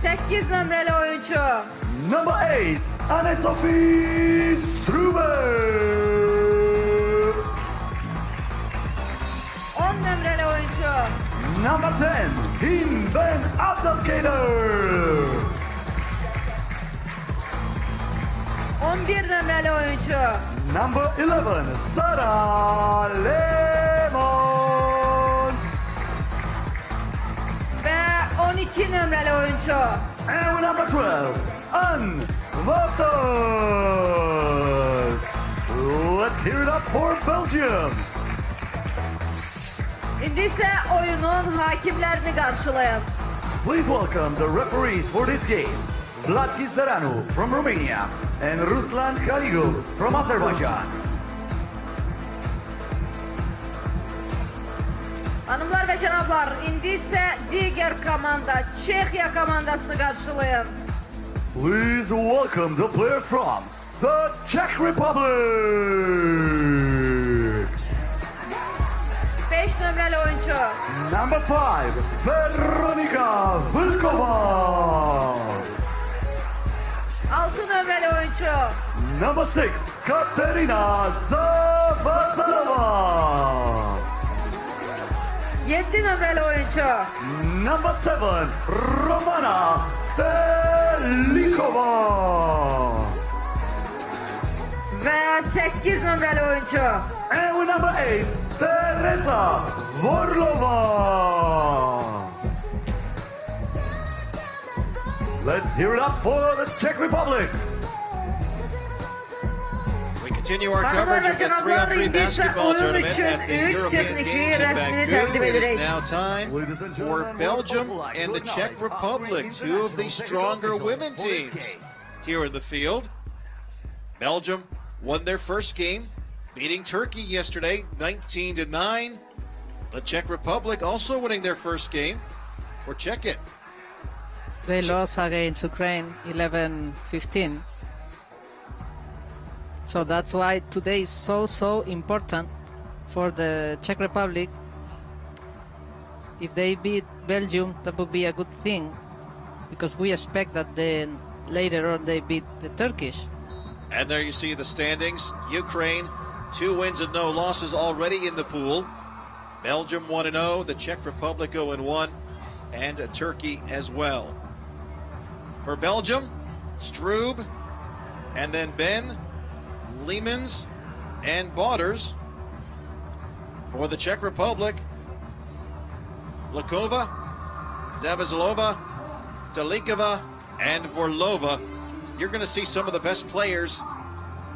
8 nömrəli oyuncu. Number 8, Anne-Sophie Struber. 10 nömrəli oyuncu. Number 10, Hinben Abdelkader. 11 nömrəli oyuncu. Number 11, Sara Lemon. Və 12 nömrəli oyuncu. And number 12, Anne Wouters. Let's hear it up for Belgium. İndi isə oyunun hakimlərini qarşılayın. Please welcome the referees for this game. Vlad Kisaranu from Romania and Ruslan Kaligov from Azerbaijan. Hanımlar və cənablar, indi isə digər komanda Çexiya komandasını qarşılayın. Please welcome the players from the Czech Republic. 5 nömrəli oyuncu. Number 5, Veronika Vilkova. 6 nömrəli oyuncu. Number 6, Katerina Zavazalova. 7 nömrəli oyuncu. Number 7, Romana Felikova. Və 8 nömrəli oyuncu. And with number 8, Teresa Vorlova. Let's hear it up for the Czech Republic. We continue our coverage of the 3-on-3 basketball tournament at the European Games in Baku. It is now time for Belgium and the Czech Republic, two of the stronger women teams here in the field. Belgium won their first game, beating Turkey yesterday 19-9. The Czech Republic also winning their first game. We'll check it. They lost against Ukraine 11-15. So that's why today is so important for the Czech Republic. If they beat Belgium, that would be a good thing, because we expect that then later on they beat the Turkish. And there you see the standings. Ukraine, 2 wins and no losses already in the pool. Belgium 1-0, the Czech Republic 0-1, and Turkey as well. For Belgium, Strube, and then Ben, Leemans, and Bauders. For the Czech Republic, Lakova, Zavazalova, Talikova, and Vorlova. You're going to see some of the best players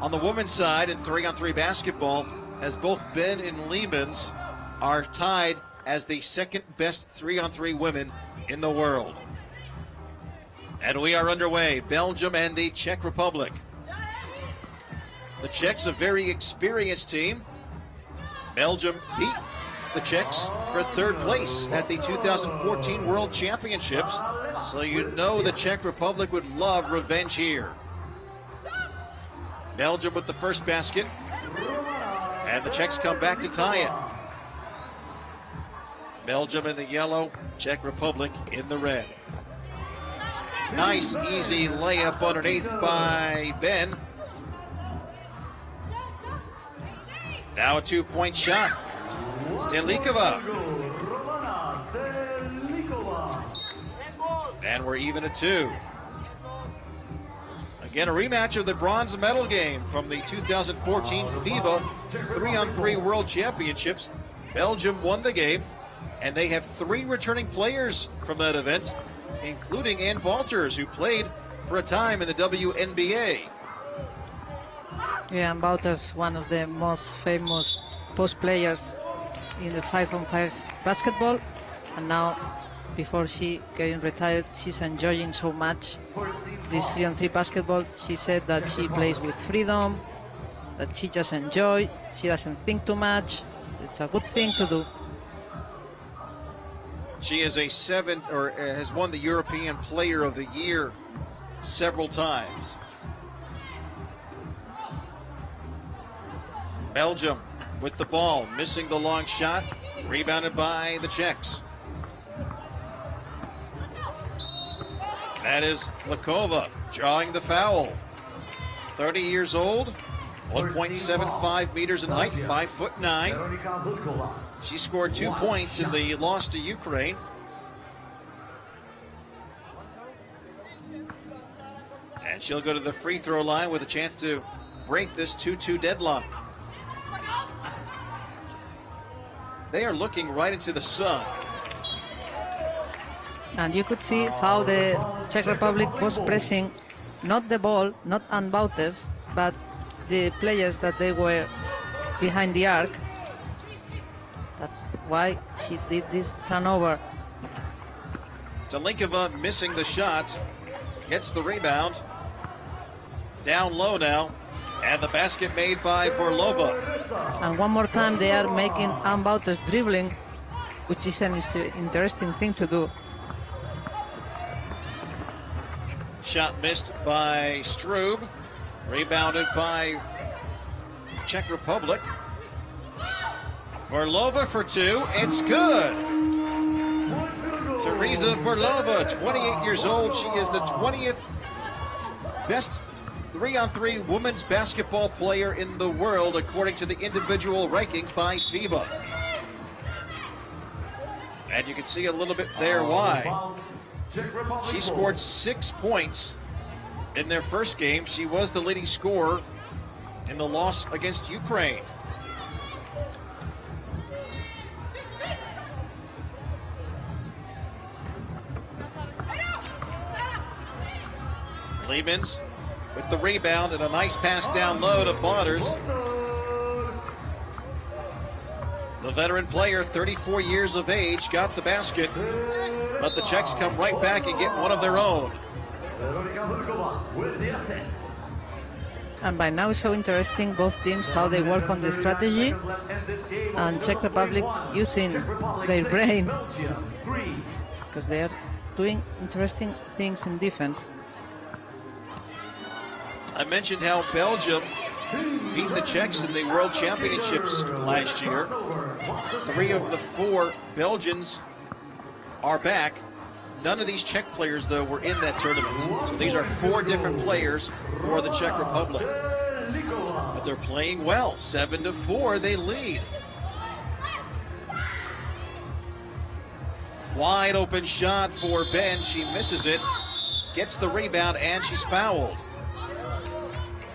on the women's side in 3-on-3 basketball, as both Ben and Leemans are tied as the second best 3-on-3 women in the world. And we are underway, Belgium and the Czech Republic. The Czechs, a very experienced team. Belgium beat the Czechs for third place at the 2014 World Championships. So you know the Czech Republic would love revenge here. Belgium with the first basket. And the Czechs come back to tie it. Belgium in the yellow, Czech Republic in the red. Nice, easy layup underneath by Ben. Now a 2-point shot. Stelikova. And we're even at 2. Again, a rematch of the bronze medal game from the 2014 FIBA 3-on-3 World Championships. Belgium won the game, and they have 3 returning players from that event, including Ann Walters, who played for a time in the WNBA. Yeah, and Wouters, one of the most famous post players in the 5-on-5 basketball, and now, before she getting retired, she's enjoying so much this 3-on-3 basketball. She said that she plays with freedom, that she just enjoy, she doesn't think too much. It's a good thing to do. She is has won the European Player of the Year several times. Belgium with the ball, missing the long shot, rebounded by the Czechs. That is Lakova drawing the foul. 30 years old, 1.75 meters in height, 5'9". Veronika Vlkova. She scored 2 points in the loss to Ukraine. And she'll go to the free throw line with a chance to break this 2-2 deadlock. They are looking right into the sun. And you could see how the Czech Republic was pressing not the ball, not unbouters, but the players that they were behind the arc. That's why he did this turnover. Talinkova missing the shot, gets the rebound. Down low now, and the basket made by Borlova. And one more time they are making unbouters dribbling, which is an interesting thing to do. Shot missed by Strub, rebounded by Czech Republic. Borlova for two, it's good. Teresa Borlova, 28 years old. She is the 20th best 3-on-3 women's basketball player in the world, according to the individual rankings by FIBA. And you can see a little bit there why. She scored 6 points in their first game. She was the leading scorer in the loss against Ukraine. Lehmans with the rebound and a nice pass down low to Botters. The veteran player, 34 years of age, got the basket, but the Czechs come right back and get one of their own. Veronika Vlkova with the assist. And by now it's so interesting, both teams, how they work on the strategy, and Czech Republic using their brain, because they are doing interesting things in defense. I mentioned how Belgium beat the Czechs in the World Championships last year. 3 of the 4 Belgians are back. None of these Czech players, though, were in that tournament. So these are 4 different players for the Czech Republic. But they're playing well. 7-4, they lead. Wide open shot for Ben. She misses it. Gets the rebound, and she's fouled.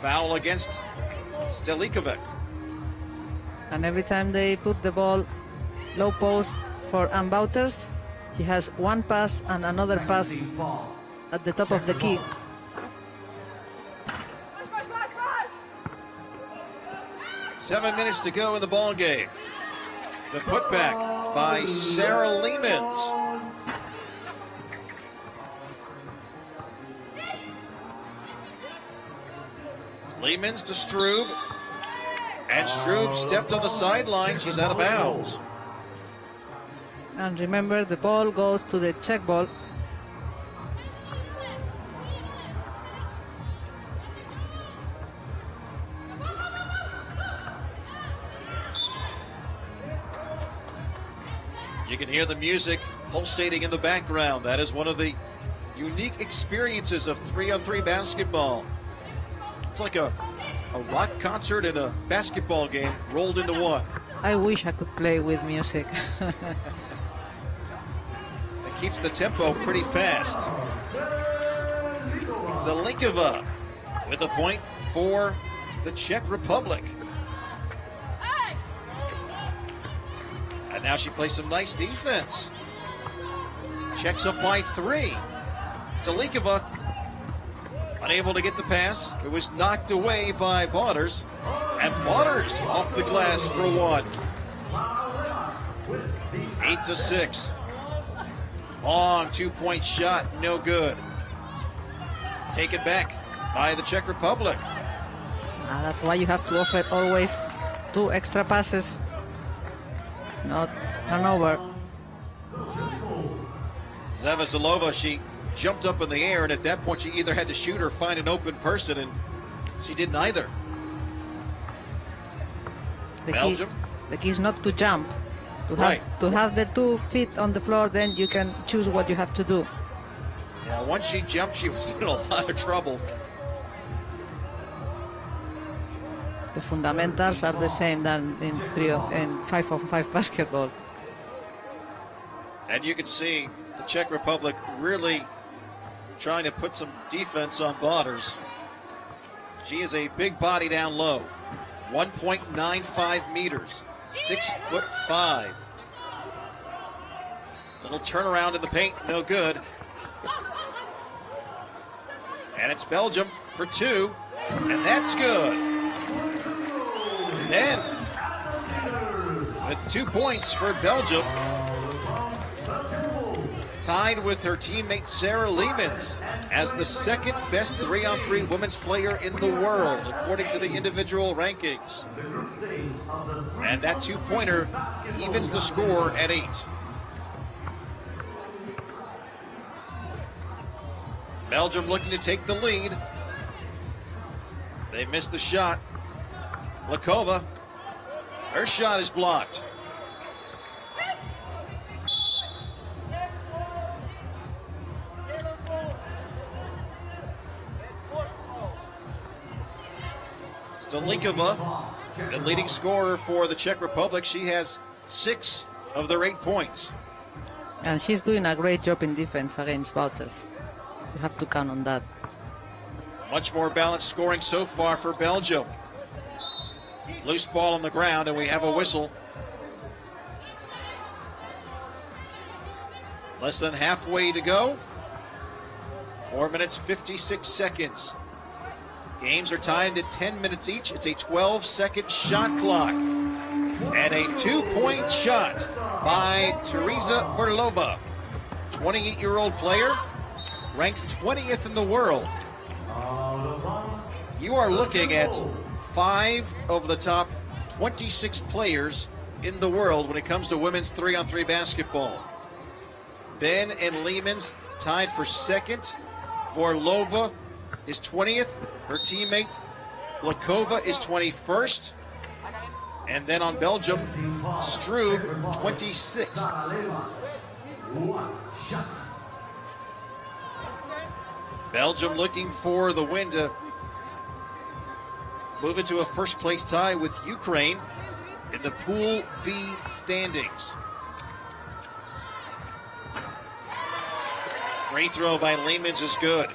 Foul against Stelikovic. And every time they put the ball low post for unbouters, he has one pass and another pass at the top of the key. Seven minutes to go in the ball game. The putback by Sarah Lehmans. Lehmans to Strub, and Strub stepped on the sideline. She's out of bounds. And remember, the ball goes to the Czech ball. You can hear the music pulsating in the background. That is one of the unique experiences of 3-on-3 basketball. It's like a rock concert and a basketball game rolled into one. I wish I could play with music. It keeps the tempo pretty fast. Talinkova with a point for the Czech Republic. And now she plays some nice defense. Czechs up by 3. Talinkova unable to get the pass. It was knocked away by Botters. And Botters off the glass for 1. 8-6. Long 2-point shot, no good. Taken back by the Czech Republic. That's why you have to offer always 2 extra passes, not turnover. Zavazilova, she jumped up in the air, and at that point she either had to shoot or find an open person, and she did neither. Belgium. The key is not to jump. Right. To have the 2 feet on the floor, then you can choose what you have to do. Yeah, once she jumped, she was in a lot of trouble. The fundamentals are the same than in 5-on-5 basketball. And you can see the Czech Republic really trying to put some defense on Botters. She is a big body down low, 1.95 meters, 6'5". Little turnaround in the paint, no good. And it's Belgium for 2, and that's good. Then, with 2 points for Belgium, tied with her teammate Sarah Leemans as the second best 3-on-3 women's player in the world, according to the individual rankings. And that 2-pointer evens the score at 8. Belgium looking to take the lead. They missed the shot. Lakova, her shot is blocked. Stolikova, the leading scorer for the Czech Republic. She has 6 of their 8 points. And she's doing a great job in defense against Wouters. You have to count on that. Much more balanced scoring so far for Belgium. Loose ball on the ground, and we have a whistle. Less than halfway to go. 4 minutes, 56 seconds. Games are tied at 10 minutes each. It's a 12-second shot clock. And a 2-point shot by Teresa Berlova, 28-year-old player, ranked 20th in the world. You are looking at 5 of the top 26 players in the world when it comes to women's 3-on-3 basketball. Ben and Leemans tied for second. Vorlova is 20th. Her teammate Lakova is 21st. And then on Belgium, Strub, 26th. Belgium looking for the win to move into a first place tie with Ukraine in the Pool B standings. Free throw by Leemans is good.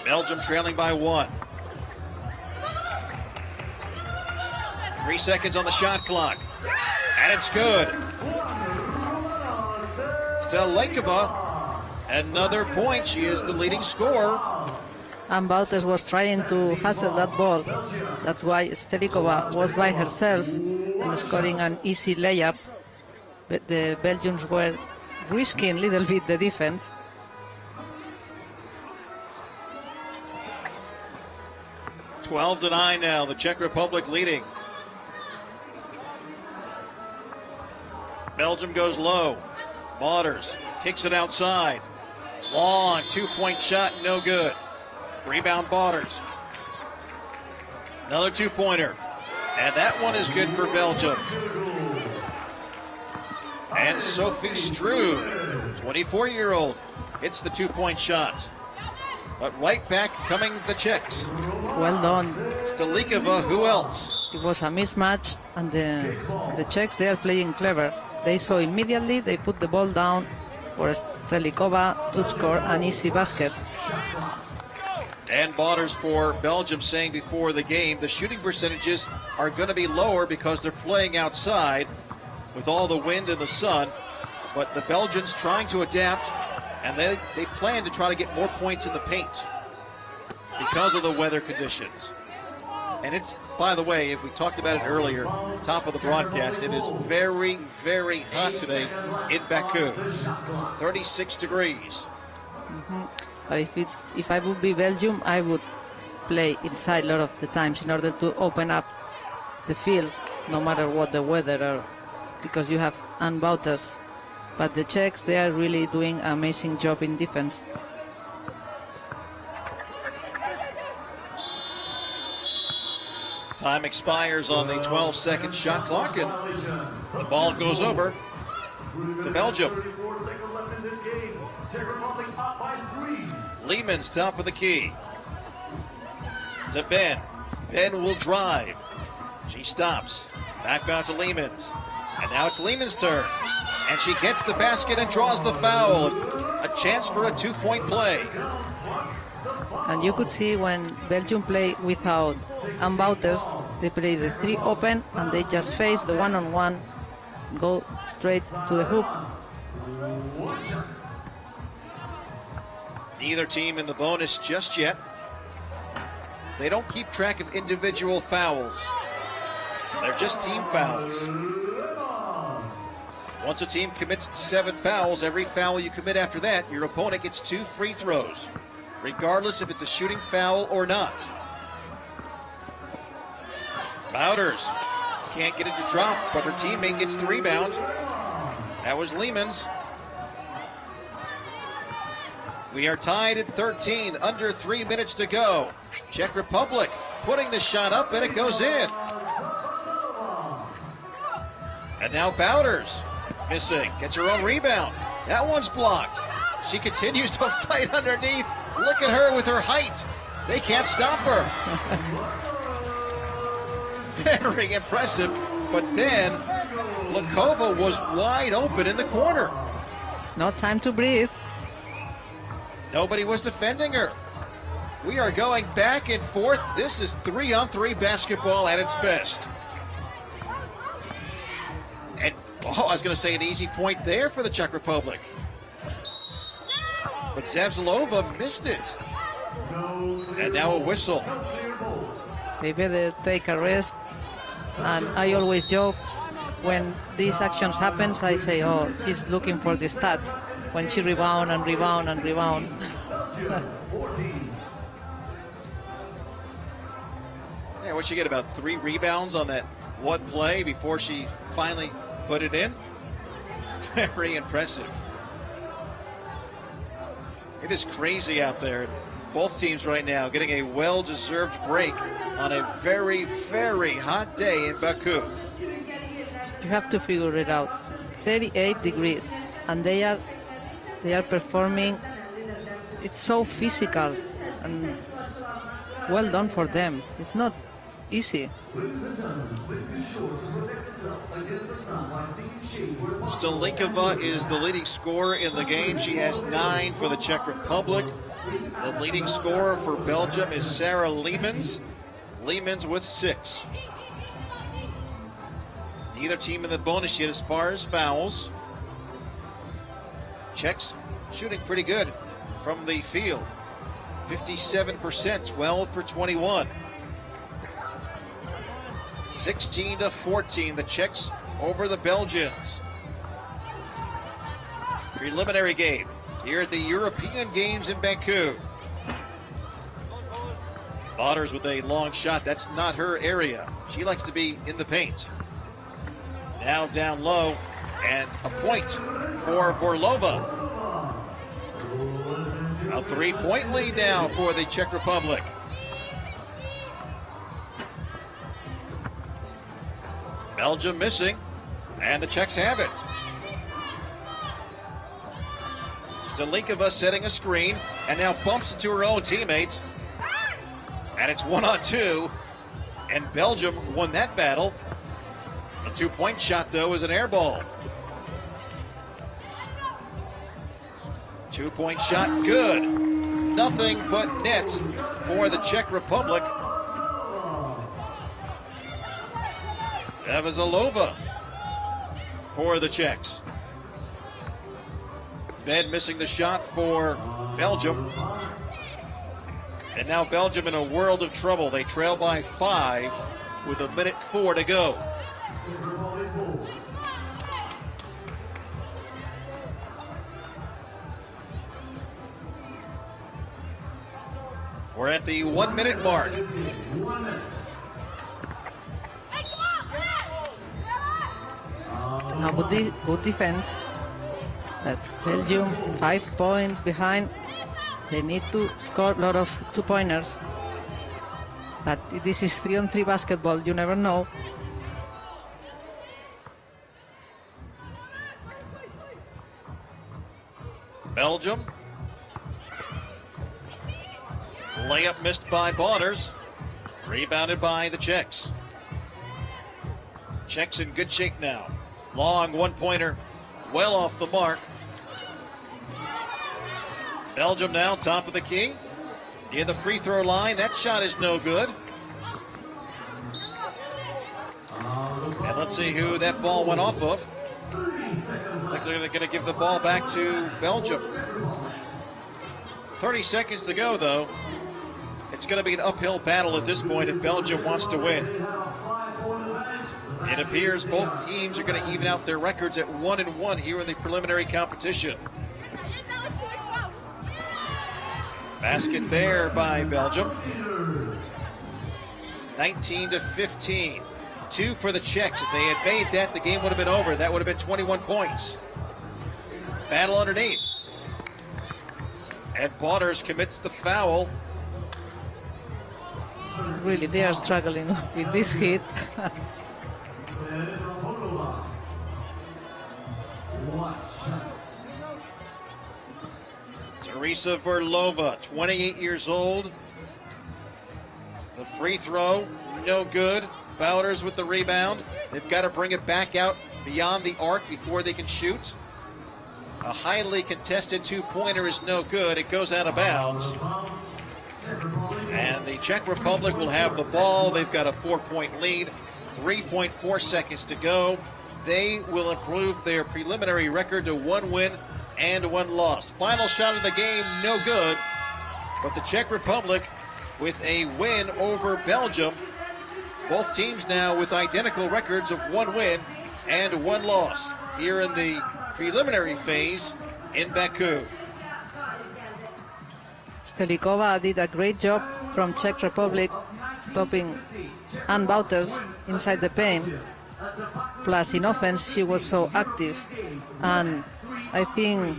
Belgium trailing by 1. 3 seconds on the shot clock. And it's good. Stolikova, another point. She is the leading scorer. And Wouters was trying to hustle that ball. That's why Stolikova was by herself and scoring an easy layup. But the Belgians were risking a little bit the defense. Twelve to 9 now, the Czech Republic leading. Belgium goes low. Botters kicks it outside. Long 2-point shot, no good. Rebound Botters. Another 2-pointer. And that one is good for Belgium. And Sophie Strub, 24-year-old, hits the 2-point shot. But right back coming the Czechs. Well done. Stolikova, who else? It was a mismatch, and the Czechs, they are playing clever. They saw immediately, they put the ball down for Stolikova to score an easy basket. And Botters for Belgium saying before the game, the shooting percentages are going to be lower because they're playing outside with all the wind and the sun. But the Belgians trying to adapt, and they plan to try to get more points in the paint because of the weather conditions. And it's, by the way, if we talked about it earlier, top of the broadcast, it is very, very hot today in Baku. 36 degrees. But if I would be Belgium, I would play inside a lot of the times in order to open up the field, no matter what the weather, or because you have Wouters. But the Czechs, they are really doing an amazing job in defense. Time expires on the 12-second shot clock, and the ball goes over to Belgium. 34 seconds left in this game. Czech Republic up by 3. Lehman's top of the key. To Ben. Ben will drive. She stops. Back out to Lehman's. And now it's Lehman's turn. And she gets the basket and draws the foul. A chance for a 2-point play. And you could see when Belgium play without unbouters, they play the 3 open and they just face the one-on-one, go straight to the hoop. Neither team in the bonus just yet. They don't keep track of individual fouls. They're just team fouls. Once a team commits 7 fouls, every foul you commit after that, your opponent gets 2 free throws, regardless if it's a shooting foul or not. Bouders can't get it to drop, but her teammate gets the rebound. That was Lehman's. We are tied at 13, under 3 minutes to go. Czech Republic putting the shot up, and it goes in. And now Bouders missing, gets her own rebound. That one's blocked. She continues to fight underneath. Look at her with her height. They can't stop her. Very impressive, but then Lakova was wide open in the corner. No time to breathe. Nobody was defending her. We are going back and forth. This is 3-on-3 basketball at its best. And, I was going to say an easy point there for the Czech Republic. But Zavzalova missed it. And now a whistle. Maybe they take a rest. And I always joke when these actions happens, I say, oh, she's looking for the stats. When she rebound and rebound and rebound. Yeah, what she get, about 3 rebounds on that one play before she finally put it in? Very impressive. It is crazy out there. Both teams right now getting a well-deserved break on a very, very hot day in Baku. You have to figure it out. It's 38 degrees, and they are performing. It's so physical, and well done for them. It's not easy. Stolinkova is the leading scorer in the game. She has 9 for the Czech Republic. The leading scorer for Belgium is Sarah Lehmans. Lehmans with 6. Neither team in the bonus yet as far as fouls. Czechs shooting pretty good from the field. 57%, 12 for 21. 16-14, the Czechs over the Belgians. Preliminary game here at the European Games in Baku. Botters with a long shot. That's not her area. She likes to be in the paint. Now down low, and a point for Vorlova. A 3-point lead now for the Czech Republic. Belgium missing, and the Czechs have it. Stolinkova setting a screen, and now bumps into her own teammates. And it's 1-on-2, and Belgium won that battle. The 2-point shot, though, is an air ball. 2-point shot, good. Nothing but net for the Czech Republic. Zavzalova for the Czechs. Ben missing the shot for Belgium. And now Belgium in a world of trouble. They trail by 5 with 1:04 to go. We're at the 1-minute mark. Now good defense. But Belgium 5 points behind. They need to score a lot of 2-pointers. But this is 3-on-3 basketball. You never know. Belgium. Layup missed by Bauders. Rebounded by the Czechs. Czechs in good shape now. Long one-pointer, well off the mark. Belgium now top of the key. Near the free throw line. That shot is no good. And let's see who that ball went off of. I think they're going to give the ball back to Belgium. 30 seconds to go, though. It's going to be an uphill battle at this point if Belgium wants to win. It appears both teams are going to even out their records at 1-1 here in the preliminary competition. Basket there by Belgium. 19-15. 2 for the Czechs. If they had made that, the game would have been over. That would have been 21 points. Battle underneath. And Bauders commits the foul. Really, they are struggling with this hit. Teresa Verlova, 28 years old. The free throw, no good. Bauders with the rebound. They've got to bring it back out beyond the arc before they can shoot. A highly contested two-pointer is no good. It goes out of bounds. And the Czech Republic will have the ball. They've got a 4-point lead. 3.4 seconds to go. They will improve their preliminary record to 1 win and 1 loss. Final shot of the game, no good. But the Czech Republic with a win over Belgium. Both teams now with identical records of 1 win and 1 loss here in the preliminary phase in Baku. Stelikova did a great job from Czech Republic, stopping Ann Wouters inside the paint. Plus, in offense, she was so active. And I think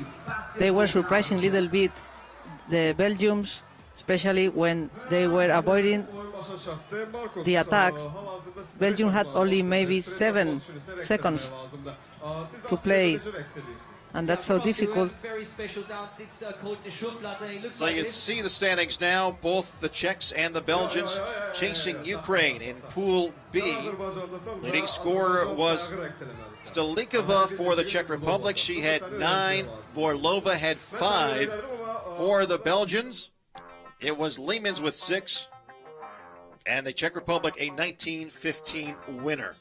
they were surprising a little bit the Belgians, especially when they were avoiding the attacks. Belgium had only maybe 7 seconds to play, and that's so difficult. So you see the standings now, both the Czechs and the Belgians chasing Ukraine in Pool B. Leading scorer was Stolikova for the Czech Republic. She had 9. Vorlova had 5. For the Belgians, it was Lehmans with 6. And the Czech Republic a 19-15 winner.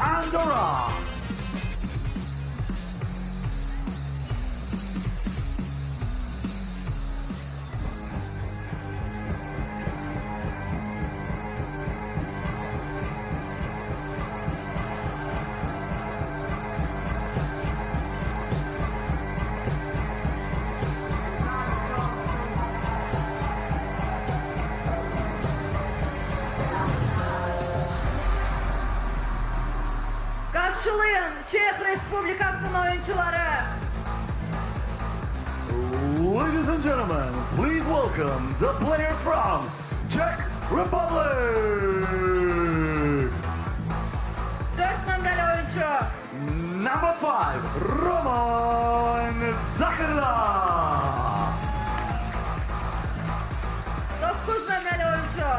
Andorra. Karşılayın Çek Respublikası'nın oyuncuları. Ladies and gentlemen, please welcome the players from Czech Republic. 5, Roman Zakharla. 9 nömrəli oyuncu.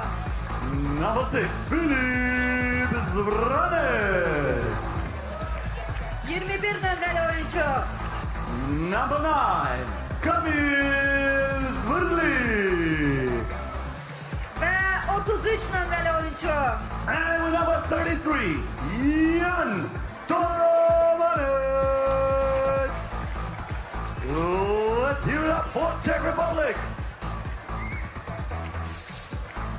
Number 6, Filip Zvranek. 21 nömrəli oyuncu. Number 9, Kamil Zvrdlik. Və 33 nömrəli oyuncu. And with number 33, Jan Torovanek. Let's hear it up for Czech Republic.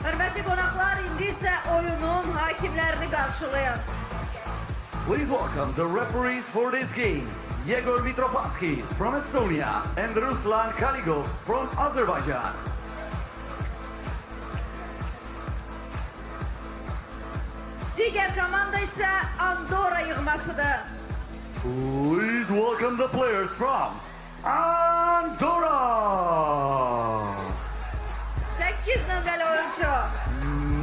Hörmətli qonaqlar, indi isə oyunun hakimlərini qarşılayın. Please welcome the referees for this game. Yegor Mitropolsky from Estonia and Ruslan Kaligov from Azerbaijan. Digər komanda isə Andorra yığmasıdır. Please welcome the players from Andorra. 8 nömrəli oyuncu.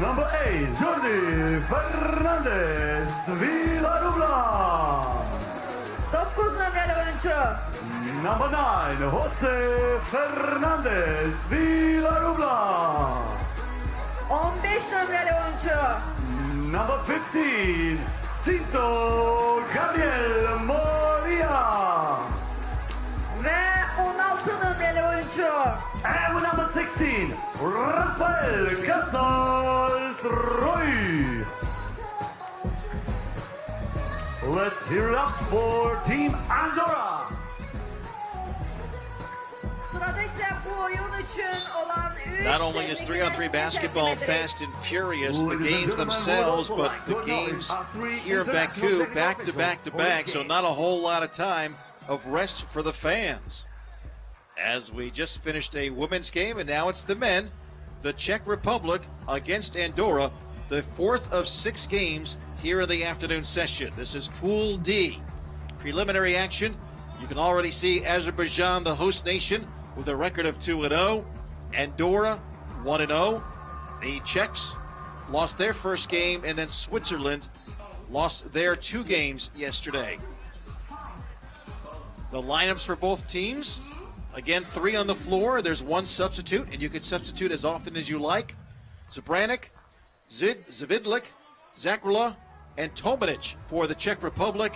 Number 8, Jordi Fernandez Villarubla. 9 nömrəli oyuncu. Number 9, Jose Fernandez Villarubla. 15 nömrəli oyuncu. Number 15, Cinto Gabriel Moria. Və 16 nömrəli oyuncu. And with number 16, Rafael Casals Roy. Let's hear it up for Team Andorra. Sırada isə bu oyun üçün olan 3 Not only is 3-on-3 basketball fast and furious, the games themselves, but the games here in Baku back to back to back, so not a whole lot of time of rest for the fans. As we just finished a women's game, and now it's the men, the Czech Republic against Andorra, the 4th of 6 games here in the afternoon session. This is Pool D. Preliminary action. You can already see Azerbaijan, the host nation, with a record of 2-0. Andorra, 1-0. The Czechs lost their first game, and then Switzerland lost their 2 games yesterday. The lineups for both teams, again, 3 on the floor. There's 1 substitute, and you can substitute as often as you like. Zabranik, Zavidlik, Zakharla, and Tomanic for the Czech Republic.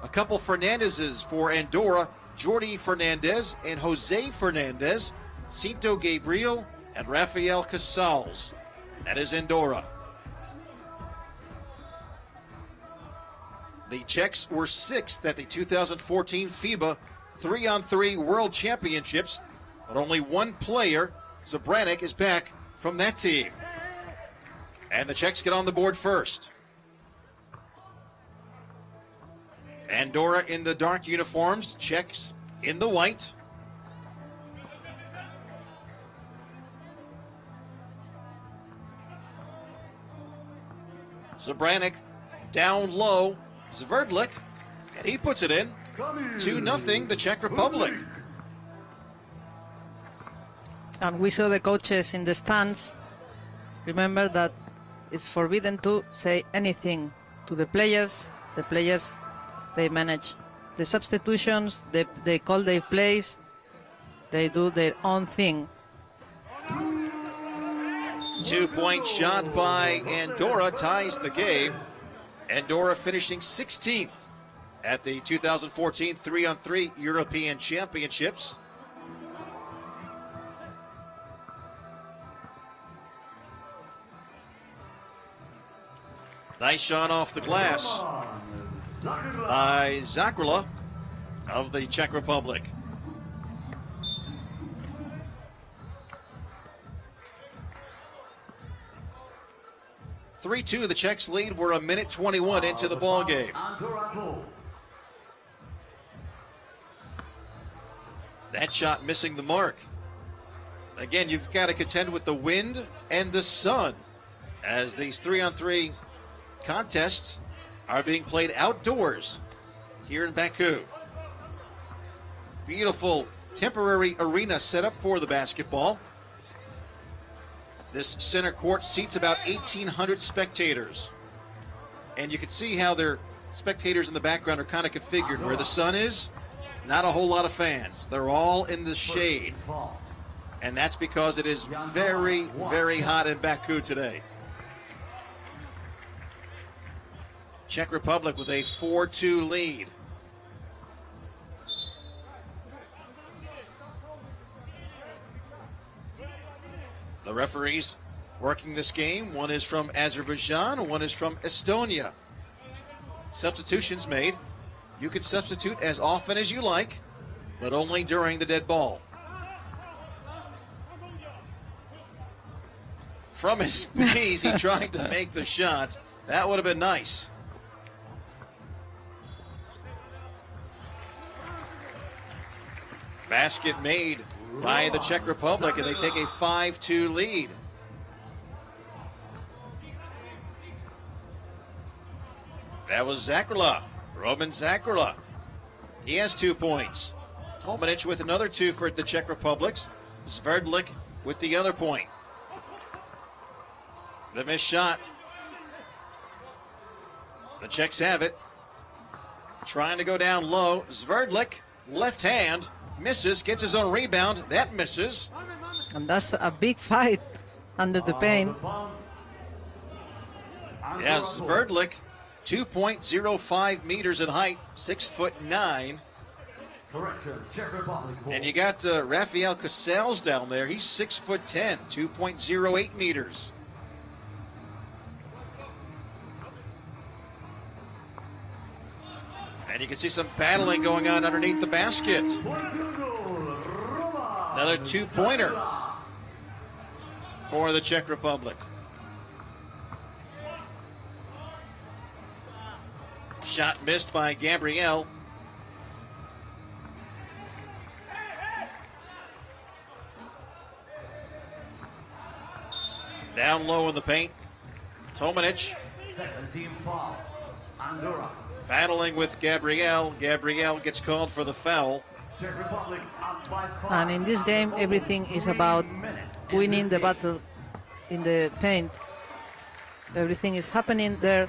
A couple Fernandezes for Andorra, Jordi Fernandez and Jose Fernandez, Cinto Gabriel, and Rafael Casals. That is Andorra. The Czechs were 6th at the 2014 FIBA 3-on-3 World Championships, but only 1 player, Zabranik, is back from that team. And the Czechs get on the board first. Andorra in the dark uniforms, Czechs in the white. Zabranik down low, Zvrdlik, and he puts it in. 2-0, the Czech Republic. And we saw the coaches in the stands. Remember that it's forbidden to say anything to the players. The players, they manage the substitutions, they call their plays, they do their own thing. 2-point shot by Andorra ties the game. Andorra finishing 16th at the 2014 3-on-3 European Championships. Nice shot off the glass by Zakharla of the Czech Republic. The Czechs lead. We're a minute 21 into the ball game. That shot missing the mark. Again, you've got to contend with the wind and the sun as these 3-on-3 contests are being played outdoors here in Baku. Beautiful temporary arena set up for the basketball. This center court seats about 1,800 spectators. And you can see how they're spectators in the background are kind of configured. Where the sun is, not a whole lot of fans. They're all in the shade. And that's because it is very, very hot in Baku today. Czech Republic with a 4-2 lead. The referees working this game, one is from Azerbaijan, one is from Estonia. Substitutions made. You can substitute as often as you like, but only during the dead ball. From his knees, he tried to make the shot. That would have been nice. Basket made by the Czech Republic, and they take a 5-2 lead. That was Zakrla, Roman Zakrla. He has 2 points. Tomanic with another 2 for the Czech Republic. Sverdlik with the other point. The missed shot. The Czechs have it. Trying to go down low. Sverdlik, left hand, misses, gets his own rebound. That misses. And that's a big fight under the paint. Yeah, Sverdlik, 2.05 meters in height, 6'9". And you got Rafael Casals down there. He's 6'10", 2.08 meters. And you can see some battling going on underneath the basket. Another 2-pointer for the Czech Republic. Shot missed by Gabriel. Down low in the paint. Tomanic. Second team foul. Andorra. Battling with Gabriel. Gabriel gets called for the foul. Czech Republic up by 5. And in this game, everything is about winning the battle in the paint. Everything is happening there,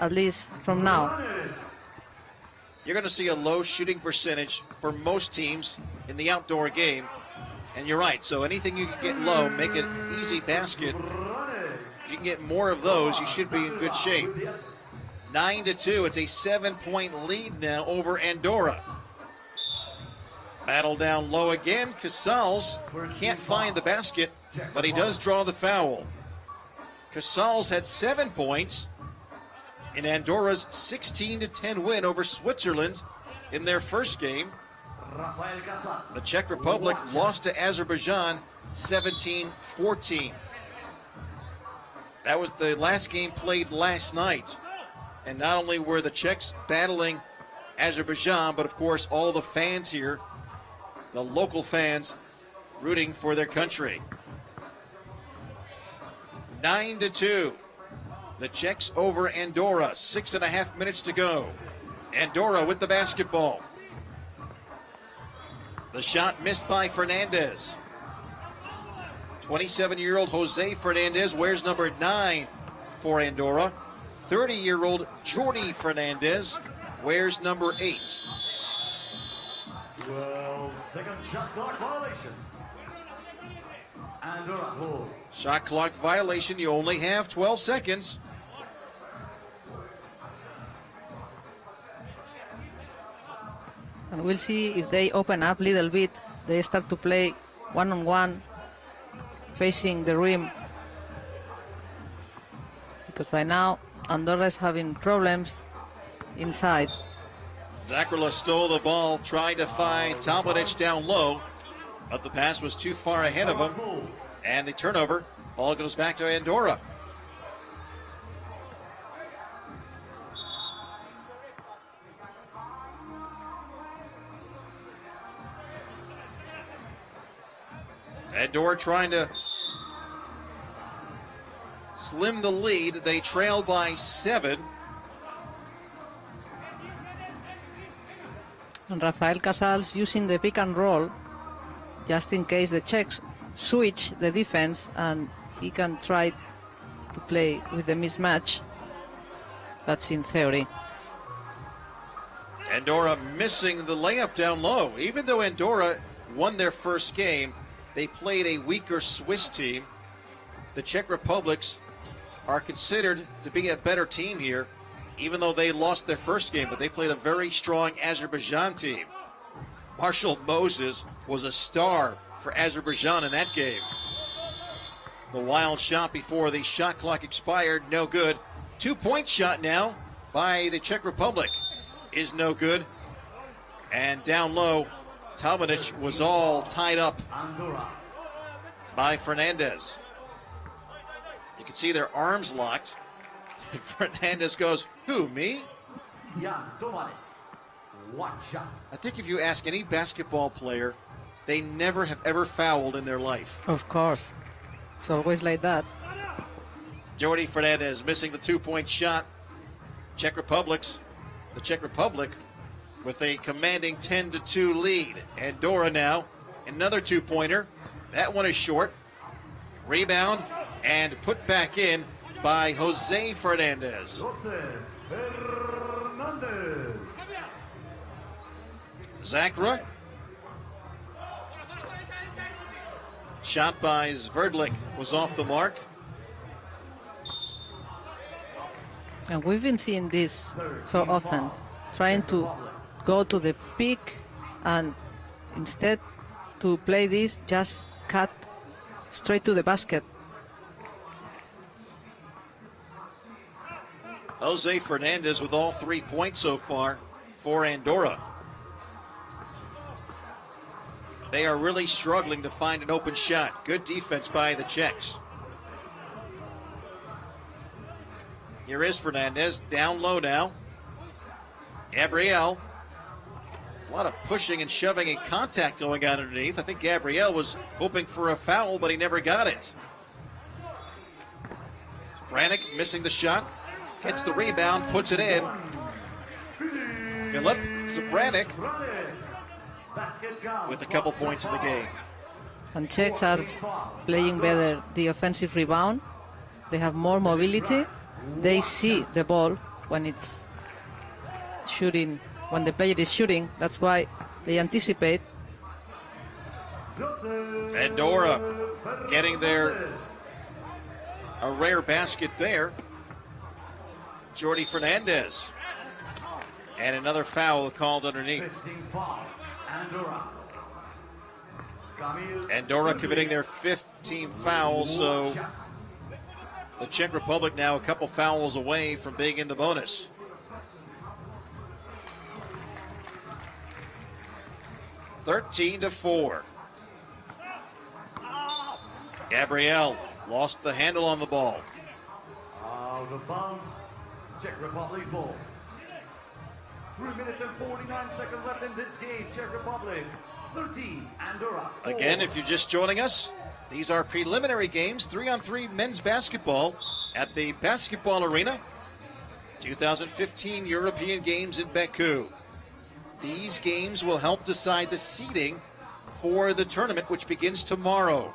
at least from now. You're going to see a low shooting percentage for most teams in the outdoor game. And you're right, so anything you can get low, make an easy basket. If you can get more of those, you should be in good shape. 9-2, it's a 7-point lead now over Andorra. Battle down low again. Casals can't find the basket, but he does draw the foul. Casals had 7 points in Andorra's 16-10 win over Switzerland in their first game. The Czech Republic lost to Azerbaijan 17-14. That was the last game played last night. And not only were the Czechs battling Azerbaijan, but of course all the fans here, the local fans, rooting for their country. 9-2. The Czechs over Andorra. 6.5 minutes to go. Andorra with the basketball. The shot missed by Fernandez. 27-year-old Jose Fernandez wears number 9 for Andorra. 30-year-old Jordi Fernandez wears number 8. Well, second shot clock violation. Andorra hold. Shot clock violation. You only have 12 seconds. And we'll see if they open up a little bit. They start to play one-on-one, facing the rim. Because by now, Andorra is having problems inside. Zakrla stole the ball, tried to find Tomanic down low, but the pass was too far ahead of him. And the turnover, ball goes back to Andorra. Andorra trying to slim the lead. They trail by 7. And Rafael Casals using the pick and roll just in case the Czechs switch the defense and he can try to play with the mismatch. That's in theory. Andorra missing the layup down low. Even though Andorra won their first game, they played a weaker Swiss team. The Czech Republics are considered to be a better team here, even though they lost their first game, but they played a very strong Azerbaijan team. Marshall Moses was a star for Azerbaijan in that game. The wild shot before the shot clock expired, no good. 2-point shot now by the Czech Republic is no good. And down low, Tomanic was all tied up by Fernandez. You can see their arms locked. And Fernandez goes, who, me? I think if you ask any basketball player, they never have ever fouled in their life. Of course. It's always like that. Jordi Fernandez missing the 2-point shot. The Czech Republic with a commanding 10-2 lead. Andorra now, another 2-pointer. That one is short. Rebound and put back in by Jose Fernandez. Zakra. Shot by Sverdlik was off the mark. And we've been seeing this so often, trying to go to the peak and instead to play this, just cut straight to the basket. Jose Fernandez with all 3 points so far for Andorra. They are really struggling to find an open shot. Good defense by the Czechs. Here is Fernandez, down low now. Gabriel. A lot of pushing and shoving and contact going on underneath. I think Gabriel was hoping for a foul, but he never got it. Branik missing the shot. Gets the rebound, puts it in. Filip Zabranik with a couple points in the game. And Czechs are playing better the offensive rebound. They have more mobility. They see the ball when it's shooting, when the player is shooting. That's why they anticipate. Andorra getting a rare basket there. Jordi Fernandez. And another foul called underneath. Andorra committing their 5th team foul, so the Czech Republic now a couple fouls away from being in the bonus. (13-4). Gabriel lost the handle on the ball. Out of bounds, Czech Republic ball. 3 minutes and 49 seconds left in this game. Czech Republic 13, Andorra 4. Again, if you're just joining us, these are preliminary games, 3-on-3 men's basketball at the Basketball Arena. 2015 European Games in Baku. These games will help decide the seeding for the tournament, which begins tomorrow.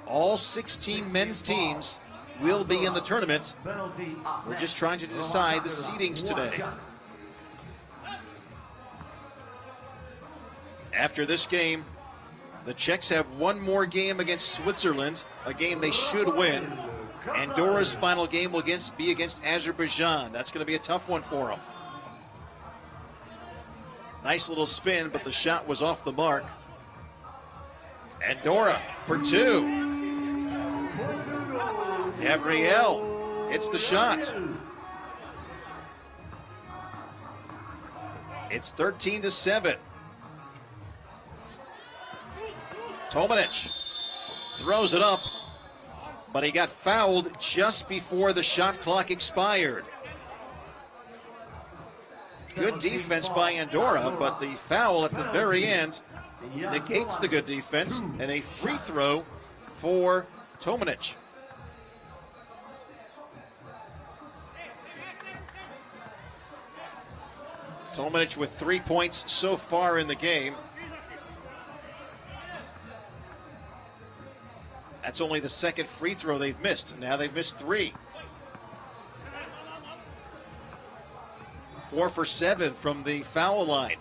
All 16 men's teams will be in the tournament. We're just trying to decide the seedings today. After this game, the Czechs have one more game against Switzerland, a game they should win. Andorra's final game will be against Azerbaijan. That's going to be a tough one for them. Nice little spin, but the shot was off the mark. Andorra for 2. Gabriel hits the shot. It's 13-7. Tomanic throws it up, but he got fouled just before the shot clock expired. Good defense by Andorra, but the foul at the very end negates the good defense, and a free throw for Tomanic. Tomanic with 3 points so far in the game. That's only the second free throw they've missed. Now they've missed 3. 4 for 7 from the foul line.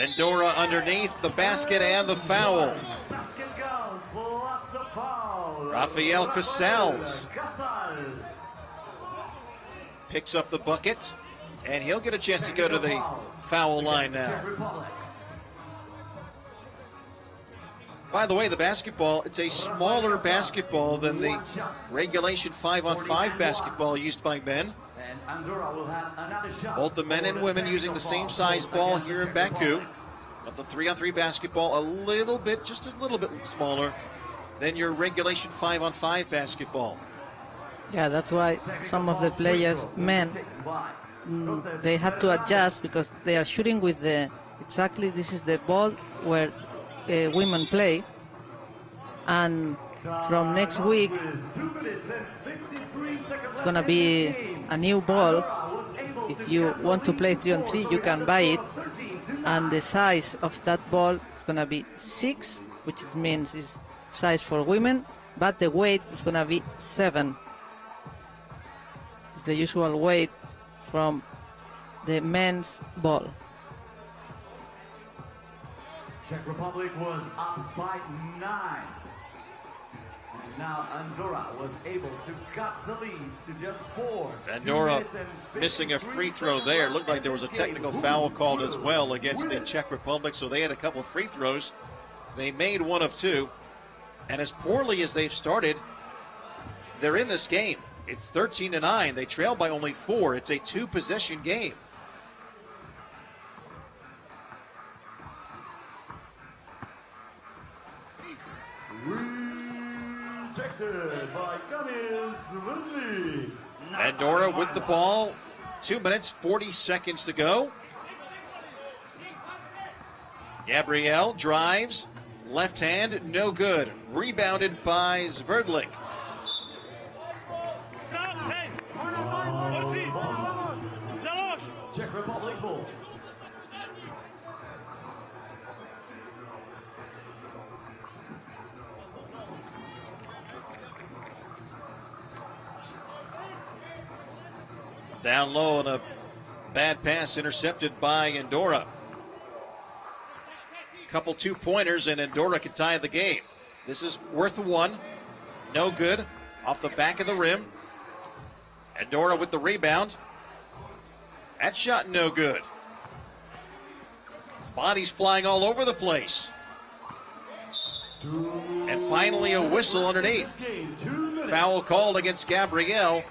Andorra underneath the basket and the foul. Basket counts plus the foul. Rafael Casals Casals. picks up the bucket, and he'll get a chance to go to the foul line now. Czech Republic. By the way, the basketball, it's a smaller basketball than the regulation 5-on-5 basketball used by men. And Andorra will have another shot. Both the men and women using the same size ball here in Baku. But the 3-on-3 basketball just a little bit smaller than your regulation 5-on-5 basketball. Yeah, that's why some of the players, men, they have to adjust because they are shooting with this is the ball where women play. And from next week, it's going to be a new ball. If you want to play 3-on-3, you can buy it. And the size of that ball is going to be 6, which means it's size for women, but the weight is going to be 7. It's the usual weight from the men's ball. Czech Republic was up by 9. And now Andorra was able to cut the leads to just 4. Andorra missing a free throw there. It looked like there was a technical foul called as well against the Czech Republic, so they had a couple of free throws. They made 1 of 2. And as poorly as they've started, they're in this game. It's 13-9. They trail by only 4. It's a 2-possession game. Rejected by Kamil Svindley. Andorra with the ball. 2 minutes, 40 seconds to go. Gabriel drives. Left hand, no good. Rebounded by Zverdlik. Czech Republic ball. Down low and a bad pass intercepted by Andorra. Couple 2-pointers and Andorra can tie the game. This is worth 1. No good. Off the back of the rim. Andorra with the rebound. That shot no good. Bodies flying all over the place. And finally a whistle underneath. Foul called against Gabriel.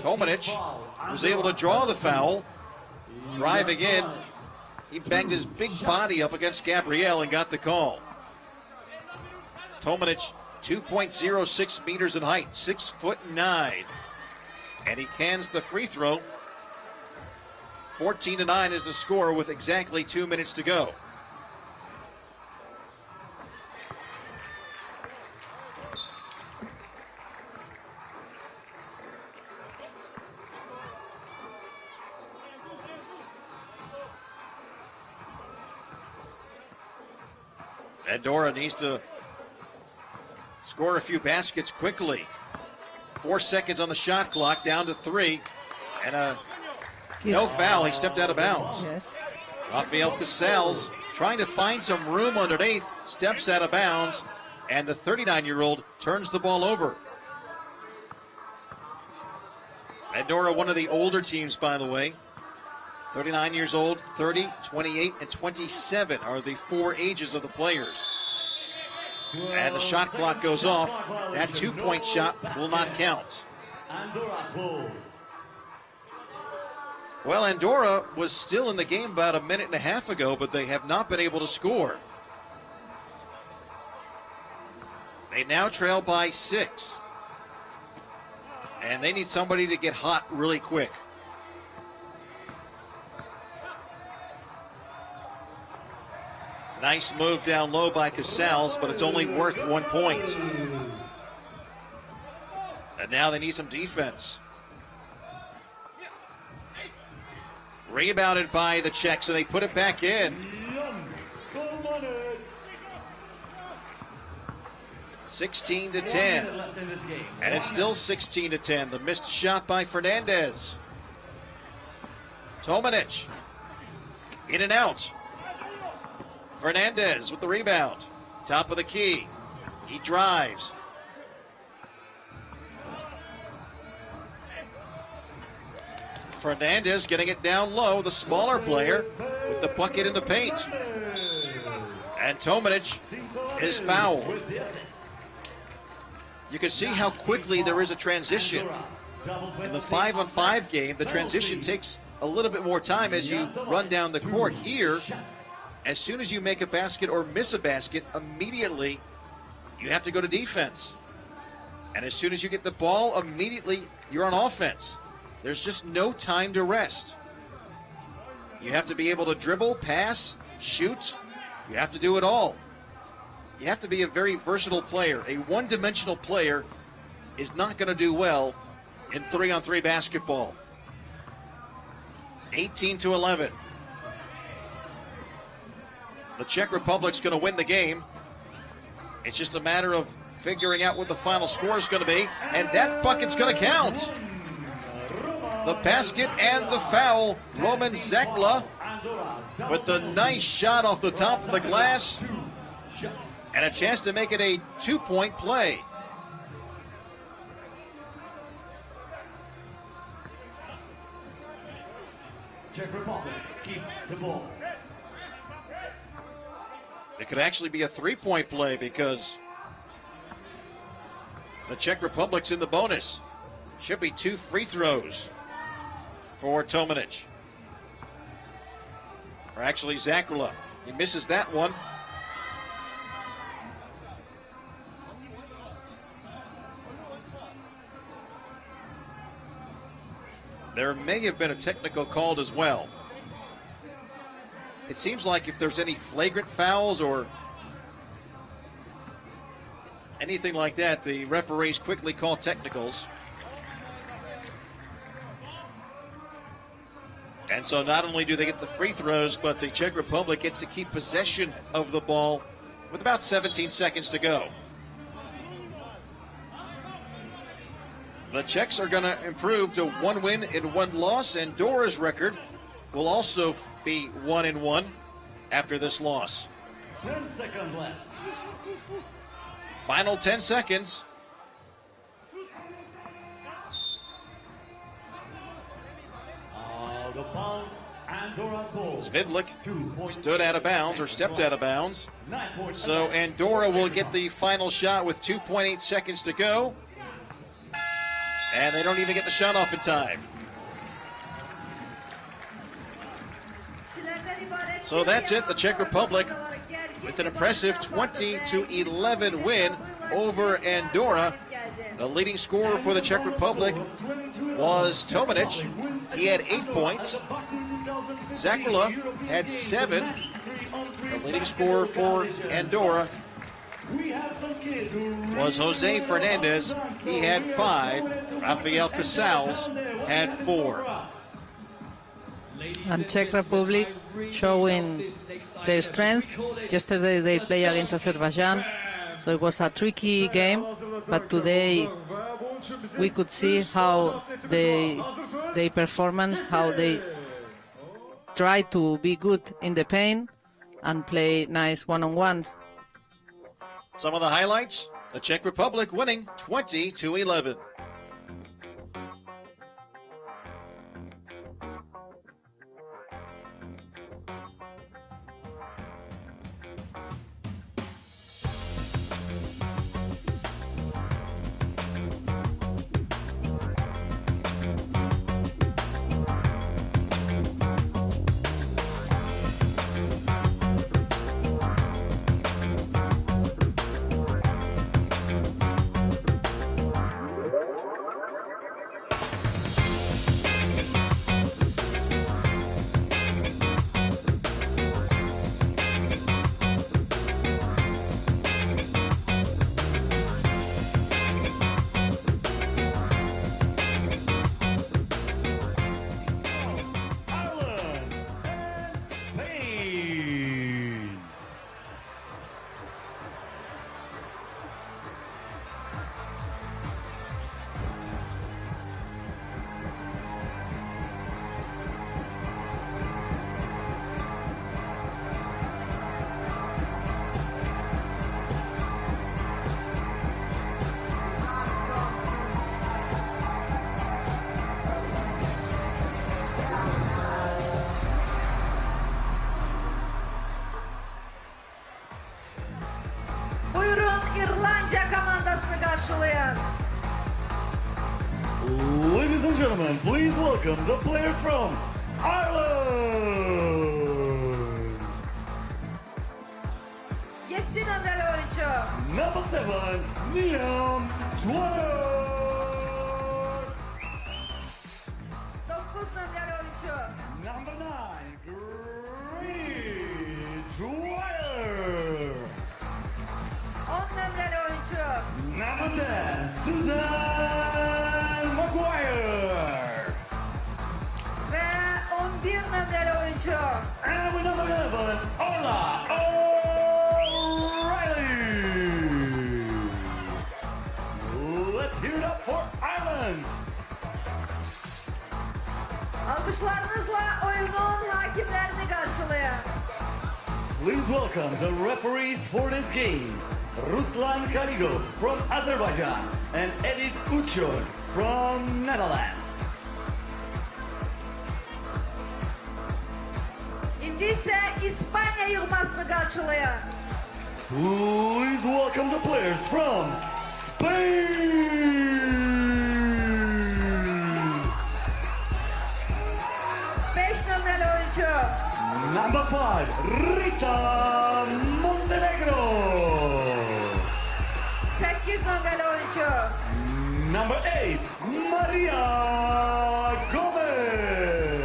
Tomanic was able to draw the foul. Driving in. He banged his big body up against Gabriel and got the call. Tomanic, 2.06 meters in height, 6'9". And he cans the free throw. 14-9 is the score with exactly 2 minutes to go. Andorra needs to score a few baskets quickly. 4 seconds on the shot clock, down to 3. And no foul, he stepped out of bounds. Yes. Rafael Casals trying to find some room underneath, steps out of bounds, and the 39-year-old turns the ball over. Andorra, one of the older teams, by the way. 39 years old, 30, 28, and 27 are the 4 ages of the players. And the shot clock goes off. That 2-point shot will not count. Andorra pulls. Well, Andorra was still in the game about a minute and a half ago, but they have not been able to score. They now trail by 6. And they need somebody to get hot really quick. Nice move down low by Casals, but it's only worth 1 point. And now they need some defense. Rebounded by the Czechs, and they put it back in. 16 to 10. Left in this game. And it's still 16 to 10. The missed shot by Fernandez. Tomanic. In and out. Fernandez with the rebound. Top of the key. He drives. Fernandez getting it down low, the smaller player with the bucket in the paint. And Tomanic is fouled. You can see how quickly there is a transition. In the 5-on-5 game, the transition takes a little bit more time as you run down the court. Here, as soon as you make a basket or miss a basket, immediately you have to go to defense. And as soon as you get the ball, immediately you're on offense. There's just no time to rest. You have to be able to dribble, pass, shoot. You have to do it all. You have to be a very versatile player. A one-dimensional player is not going to do well in 3-on-3 basketball. 18 to 11. The Czech Republic's going to win the game. It's just a matter of figuring out what the final score is going to be, and that bucket's going to count. The basket and the foul. Roman Zakla with the nice shot off the top of the glass and a chance to make it a 2-point play. Czech Republic keeps the ball. It could actually be a 3-point play because the Czech Republic's in the bonus. Should be 2 free throws for Tomanic. Or actually Zakula. He misses that one. There may have been a technical called as well. It seems like if there's any flagrant fouls or anything like that, the referees quickly call technicals. And so not only do they get the free throws, but the Czech Republic gets to keep possession of the ball with about 17 seconds to go. The Czechs are going to improve to 1 win and 1 loss. Andorra's record will also be 1-1 after this loss. 10 seconds left. Final 10 seconds. The bounce, Andorra's ball. Svidlik 2 points. stood out of bounds or stepped out of bounds. 9 points. So Andorra will get the final shot with 2.8 seconds to go. And they don't even get the shot off in time. So that's it. The Czech Republic with an impressive 20-11 win over Andorra. The leading scorer for the Czech Republic was Tomanic. He had 8 points. Zakula had 7. The leading scorer for Andorra was Jose Fernandez. He had 5. Rafael Casals had 4. And Czech Republic showing their strength. Yesterday they played against Azerbaijan, so it was a tricky game, but today we could see how they performance, how they try to be good in the paint and play nice one-on-one. Some of the highlights, the Czech Republic winning 20-11. karşılayan. Ladies and gentlemen, please welcome the players from Ireland. 7 numaralı oyuncu. Number 7, Liam Dwyer. 9 numaralı oyuncu. Number 9, Green Dwyer. 10 numaralı oyuncu. Number 10, Susan Maguire. Ve 11 numaralı oyuncu. And with number 11, Ola O'Reilly. Let's hear it up for Ireland. Alkışlarınızla oyunun hakimlerini karşılayan. Please welcome the referees for this game. Ruslan Kaligo from Azerbaijan and Edith Uçor from Netherlands. Şimdi ise İspanya yığmasını karşılayan. Please welcome the players from Spain. 5 numaralı oyuncu. Number 5, Rita Montenegro. 8 numaralı oyuncu. Number 8, Maria Gomez.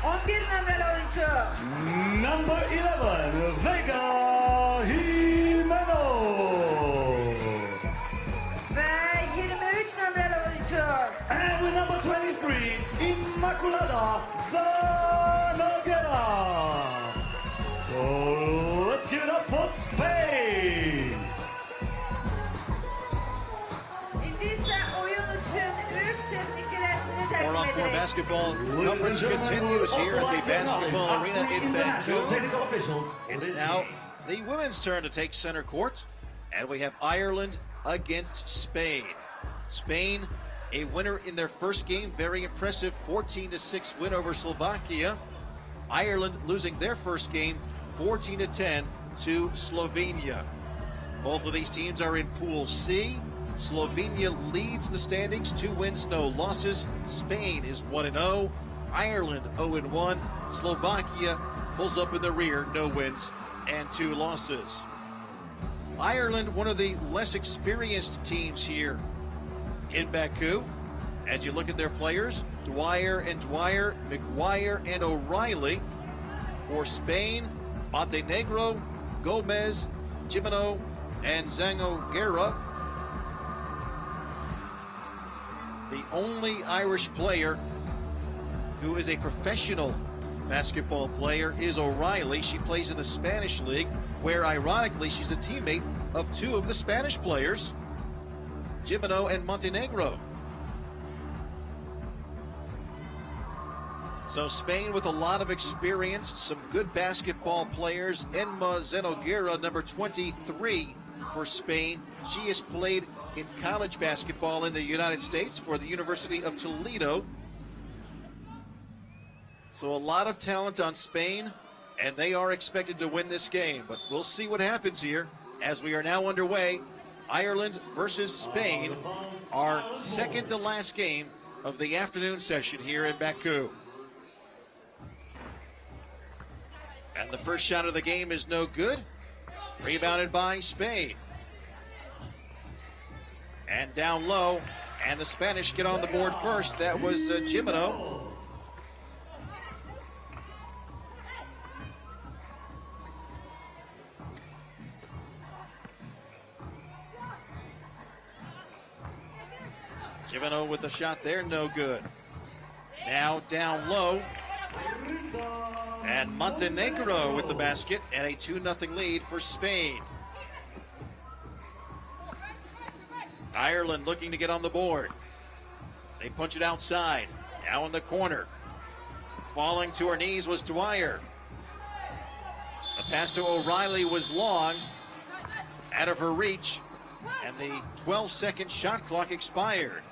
11 numaralı oyuncu. Number 11, Vega Jimeno. Ve 23 numaralı oyuncu. And with number 23, Immaculada Zanoguera. So let's give it up for Spain. Şimdi ise oyun için 3 tekniklerini Four on takdim four edecek. basketball coverage continues here at the basketball arena in Baku. It's now the women's turn to take center court, and we have Ireland against Spain. Spain, a winner in their first game, very impressive 14-6 win over Slovakia. Ireland losing their first game 14-10 to Slovenia. Both of these teams are in Pool C. Slovenia leads the standings, 2 wins, no losses. Spain is 1-0. Ireland 0-1. Slovakia pulls up in the rear, no wins and 2 losses. Ireland, one of the less experienced teams here in Baku. As you look at their players, Dwyer, McGuire and O'Reilly. For Spain, Montenegro, Gomez, Jimeno and Zanoguera. The only Irish player who is a professional basketball player is O'Reilly. She plays in the Spanish league, where ironically she's a teammate of 2 of the Spanish players, Jimeno and Montenegro. So Spain with a lot of experience, some good basketball players. Enma Zanoguera, number 23 for Spain. She has played in college basketball in the United States for the University of Toledo. So a lot of talent on Spain, and they are expected to win this game. But we'll see what happens here as we are now underway. Ireland versus Spain, our second to last game of the afternoon session here in Baku. And the first shot of the game is no good. Rebounded by Spain. And down low, and the Spanish get on the board first. That was Jimeno. Jimeno with the shot there, no good. Now down low. And Montenegro with the basket and a 2-0 lead for Spain. Ireland looking to get on the board. They punch it outside. Now in the corner. Falling to her knees was Dwyer. The pass to O'Reilly was long, out of her reach, and the 12-second shot clock expired.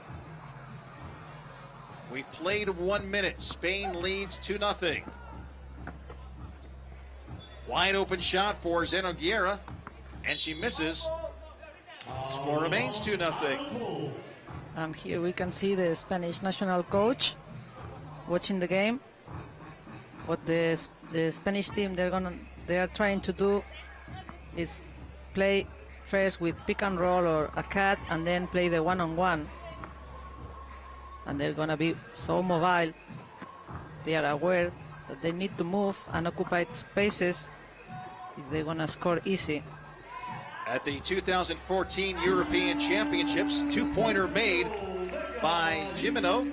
We've played 1 minute. Spain leads 2-0. Wide open shot for Zanoguera, and she misses. Score remains 2-0. And here we can see the Spanish national coach watching the game. What the Spanish team they are trying to do is play first with pick and roll or a cut, and then play the one-on-one. And they're gonna be so mobile. They are aware that they need to move and occupy spaces if they're gonna score easy. At the 2014 European Championships, two-pointer made by Gimeno.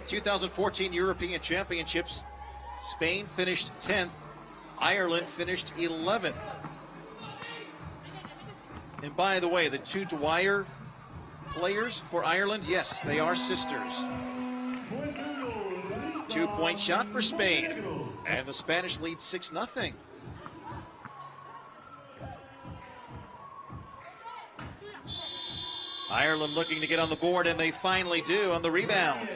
2014 European Championships, Spain finished 10th, Ireland finished 11th. And by the way, the two Dwyer players for Ireland, yes, they are sisters. 2-point shot for Spain, and the Spanish lead 6-0. Ireland looking to get on the board, and they finally do on the rebound.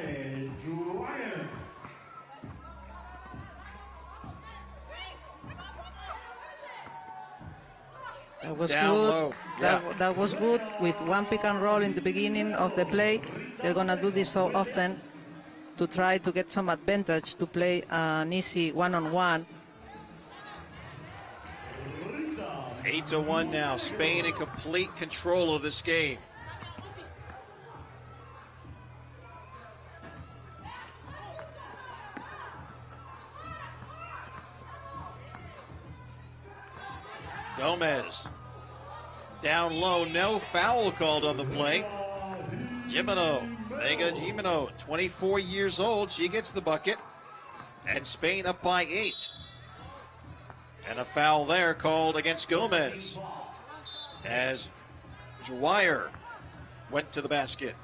That was Down good. low. Yeah. That was good with one pick and roll in the beginning of the play. They're gonna do this so often to try to get some advantage to play an easy one-on-one. 8-1 now. Spain in complete control of this game. Gomez. Down low, no foul called on the play. Gimeno, Vega Gimeno, 24 years old. She gets the bucket. And Spain up by 8. And a foul there called against Gomez as Dwyer went to the basket.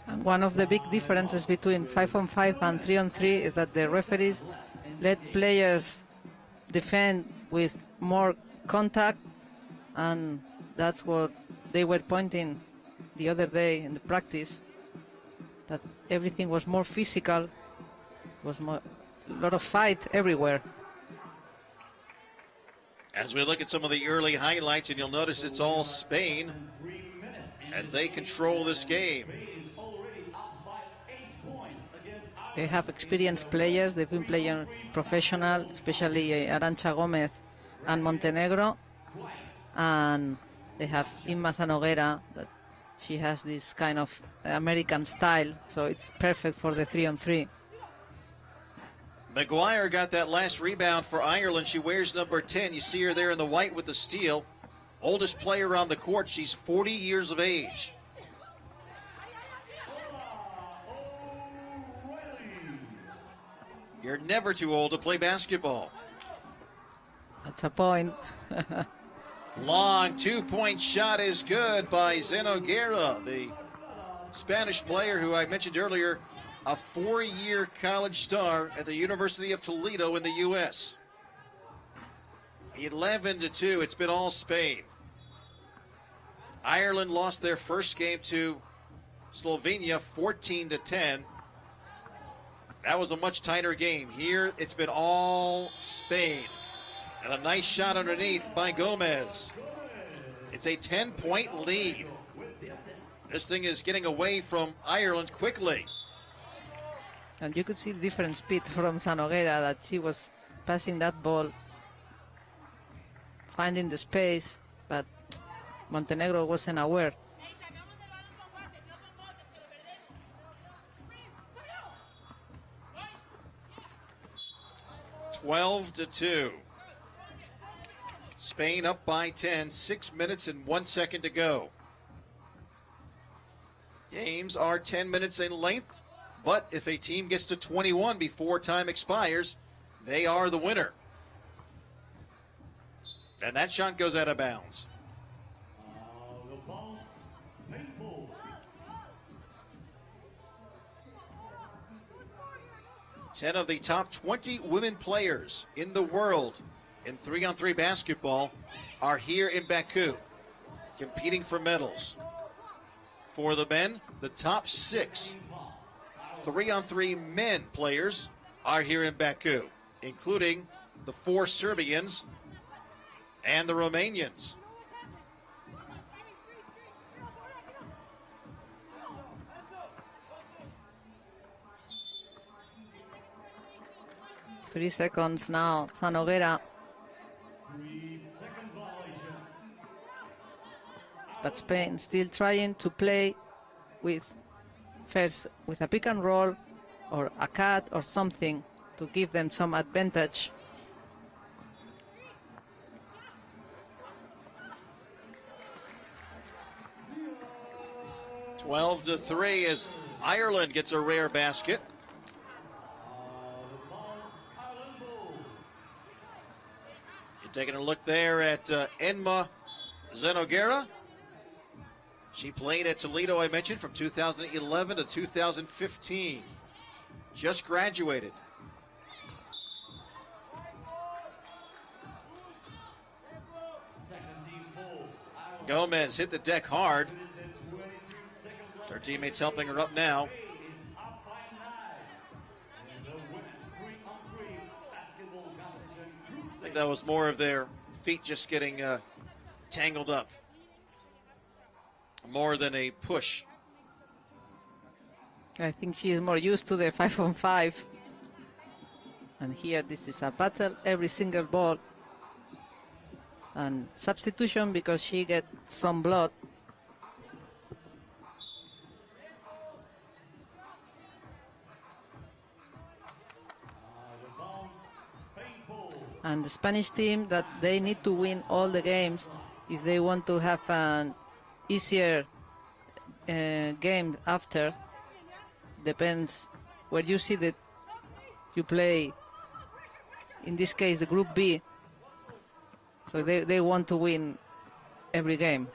And one of the big differences between 5-on-5 and 3-on-3 is that the referees let players defend with more contact, and that's what they were pointing the other day in the practice, that everything was more physical, was more, a lot of fight everywhere. As we look at some of the early highlights, and you'll notice it's all Spain as they control this game. They have experienced players. They've been playing professional, especially Arantxa Gomez and Montenegro. And they have Inma Zanoguera, that she has this kind of American style, so it's perfect for the 3-on-3. Maguire got that last rebound for Ireland. She wears number 10. You see her there in the white with the steal. Oldest player on the court. She's 40 years of age. You're never too old to play basketball. That's a point. Long two-point shot is good by Zanoguera, the Spanish player who I mentioned earlier, a 4-year college star at the University of Toledo in the U.S. 11-2, it's been all Spain. Ireland lost their first game to Slovenia 14-10. That was a much tighter game. Here, it's been all Spain. And a nice shot underneath by Gomez. It's a 10-point lead. This thing is getting away from Ireland quickly. And you could see the different speed from Zanoguera, that she was passing that ball, finding the space, but Montenegro wasn't aware. (12-2). Spain up by 10, 6 minutes and 1 second to go. Games are 10 minutes in length, but if a team gets to 21 before time expires, they are the winner. And that shot goes out of bounds. 10 of the top 20 women players in the world in 3-on-3 basketball are here in Baku, competing for medals. For the men, the top 6 3-on-3 men players are here in Baku, including the 4 Serbians, and the Romanians. Three seconds now, Zanoguera. But Spain still trying to play with first with a pick and roll or a cut or something to give them some advantage. Twelve to 3 as Ireland gets a rare basket. You're taking a look there at Enma Zanoguera. She played at Toledo, I mentioned, from 2011 to 2015. Just graduated. Gomez hit the deck hard. Her teammates helping her up now. I think that was more of their feet just getting tangled up, more than a push. I think she is more used to the 5-on-5. And here this is a battle every single ball. And substitution because she gets some blood. And the Spanish team that they need to win all the games if they want to have an easier game after. Depends where you see that you play, in this case the group B, so they want to win every game.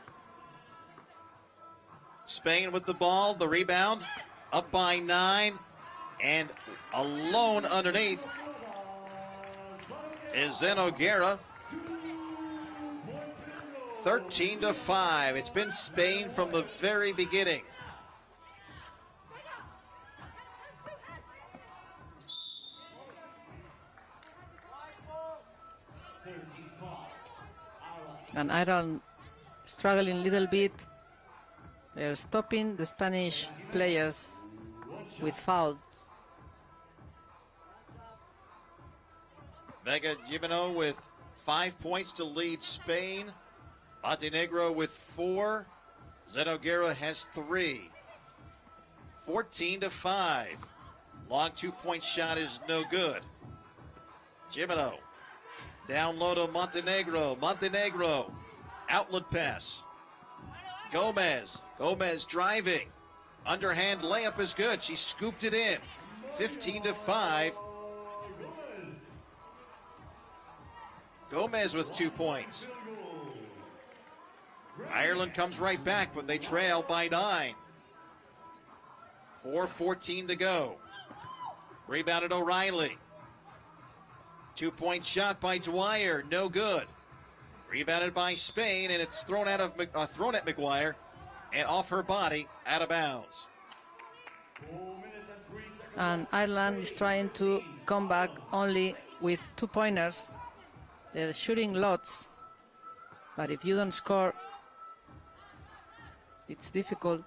Spain with the ball, the rebound, up by 9, and alone underneath is Zanoguera. 13 to 5. It's been Spain from the very beginning. And Ireland struggling a little bit. They're stopping the Spanish players with foul. Vega Gimeno with 5 points to lead Spain. Montenegro with 4. Zanoguera has 3. 14 to 5. Long 2-point shot is no good. Gimeno down low to Montenegro. Montenegro, outlet pass. Gomez driving. Underhand layup is good. She scooped it in. 15 to 5. Gomez with 2 points. Ireland comes right back, but they trail by 9. 4:14 to go. Rebounded O'Reilly. 2-point shot by Dwyer, no good. Rebounded by Spain, and it's thrown at McGuire, and off her body, out of bounds. And Ireland is trying to come back only with 2-pointers. They're shooting lots, but if you don't score, it's difficult.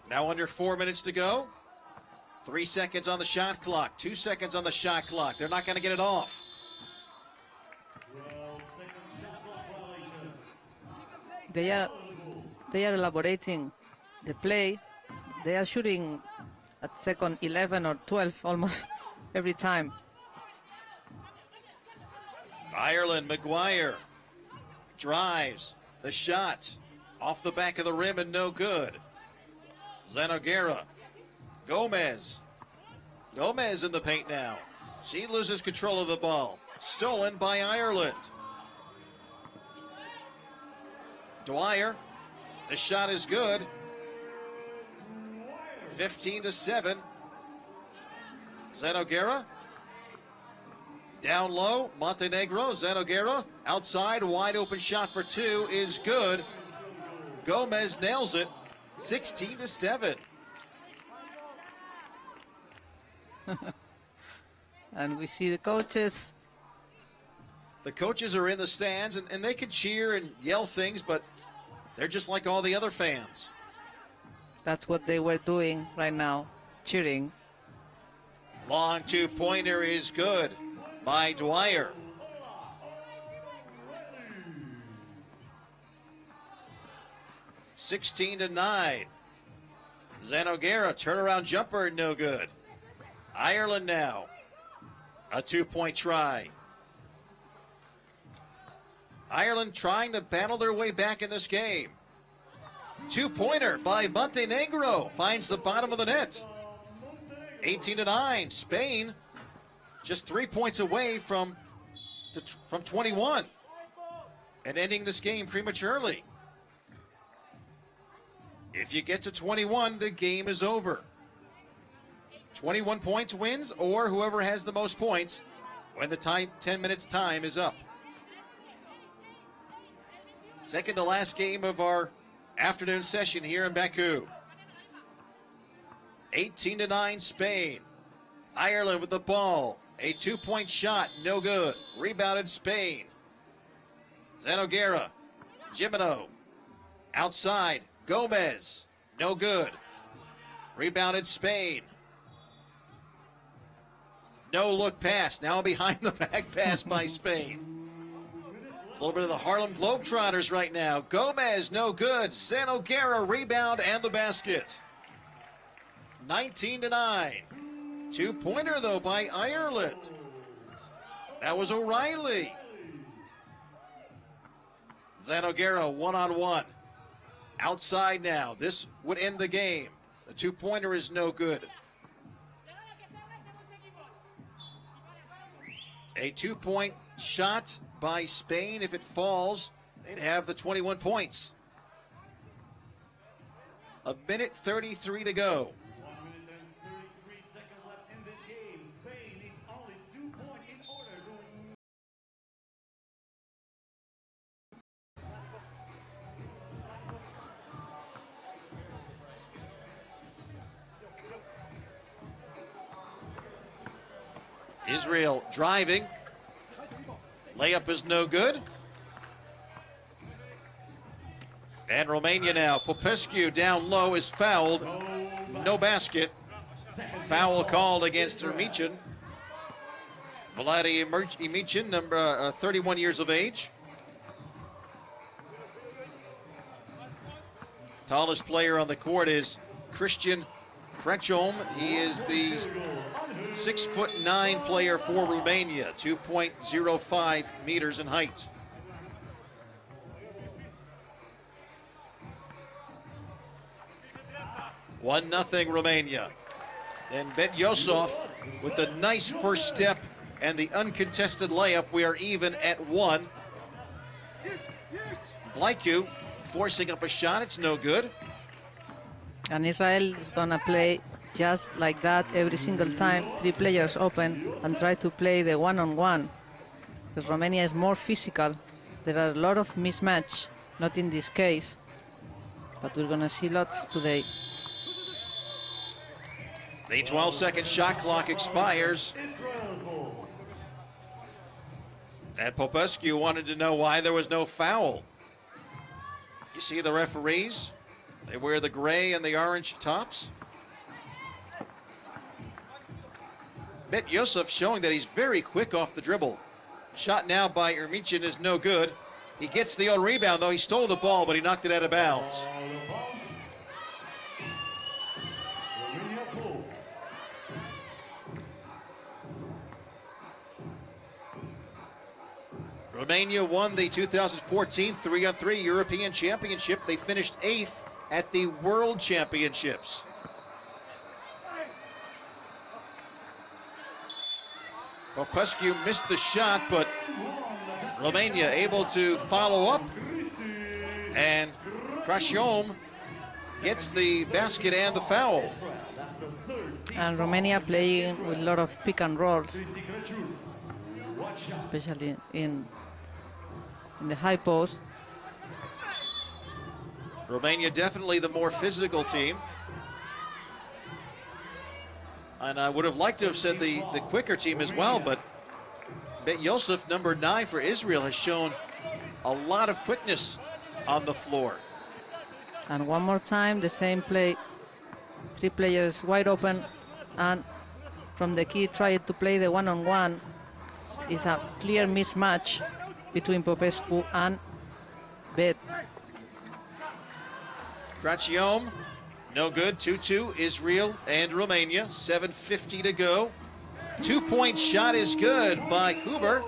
Now under 4 minutes to go. 3 seconds on the shot clock. 2 seconds on the shot clock. They're not going to get it off. They are elaborating the play. They are shooting at second 11 or 12 almost every time. Ireland, McGuire drives the shot off the back of the rim and no good. Zanoguera, Gomez in the paint now. She loses control of the ball. Stolen by Ireland. Dwyer, the shot is good. 15 to 7. Zanoguera down low. Montenegro, Zanoguera outside, wide open shot for 2 is good. Gomez nails it. 16 to 7. And we see the coaches The coaches are in the stands, and they can cheer and yell things, but they're just like all the other fans. That's what they were doing right now, cheering. Long two-pointer is good by Dwyer. (16 to 9). Zanogera, turnaround jumper, no good. Ireland now. A two-point try. Ireland trying to battle their way back in this game. Two-pointer by Montenegro finds the bottom of the net. 18 to 9. Spain just 3 points away from 21 and ending this game prematurely. If you get to 21, the game is over. 21 points wins, or whoever has the most points when the 10 minutes time is up. Second to last game of our afternoon session here in Baku. 18 to 9 Spain. Ireland with the ball. A two-point shot, no good. Rebounded Spain. Zanogera. Gimeno. Outside. Gomez. No good. Rebounded Spain. No look pass. Now behind the back pass by Spain. A little bit of the Harlem Globetrotters right now. Gomez, no good. Zanogera, rebound and the basket. 19 to 9. Two-pointer, though, by Ireland. That was O'Reilly. Zanogera, one-on-one. Outside now. This would end the game. The two-pointer is no good. A two-point shot by Spain. If it falls, they'd have the 21 points. A minute 33 to go. 1 minute and 33 seconds left in this game. Spain needs only 2 points in order to Israel driving. Layup is no good. And Romania now. Popescu down low is fouled. No basket. Foul called against Ermichin. Vladi Ermichin, number 31 years of age. Tallest player on the court is Christian Krechom. He is the 6'9" player for Romania, 2.05 meters in height. One nothing Romania. And Bet Yosef with the nice first step and the uncontested layup. We are even at one. Baku forcing up a shot. It's no good. And Israel is gonna play just like that every single time. 3 players open and try to play the one-on-one. Because Romania is more physical. There are a lot of mismatch, not in this case, but we're gonna see lots today. The 12-second shot clock expires. And Popescu wanted to know why there was no foul. You see the referees? They wear the gray and the orange tops. Bet Yosef showing that he's very quick off the dribble. Shot now by Ermichin is no good. He gets the own rebound, though. He stole the ball, but he knocked it out of bounds. Romania won the 2014 3-on-3 European Championship. They finished 8th at the World Championships. Popescu missed the shot, but Romania able to follow up. And Krashom gets the basket and the foul. And Romania playing with a lot of pick and rolls, especially in the high post. Romania definitely the more physical team. And I would have liked to have said the quicker team as well, but Bet Yosef, number 9 for Israel, has shown a lot of quickness on the floor. And one more time, the same play. 3 players wide open, and from the key tried to play the one-on-one. It's a clear mismatch between Popescu and Bet. Graciom, no good. 2-2, Israel and Romania. 7:50 to go. 2-point shot is good by Huber.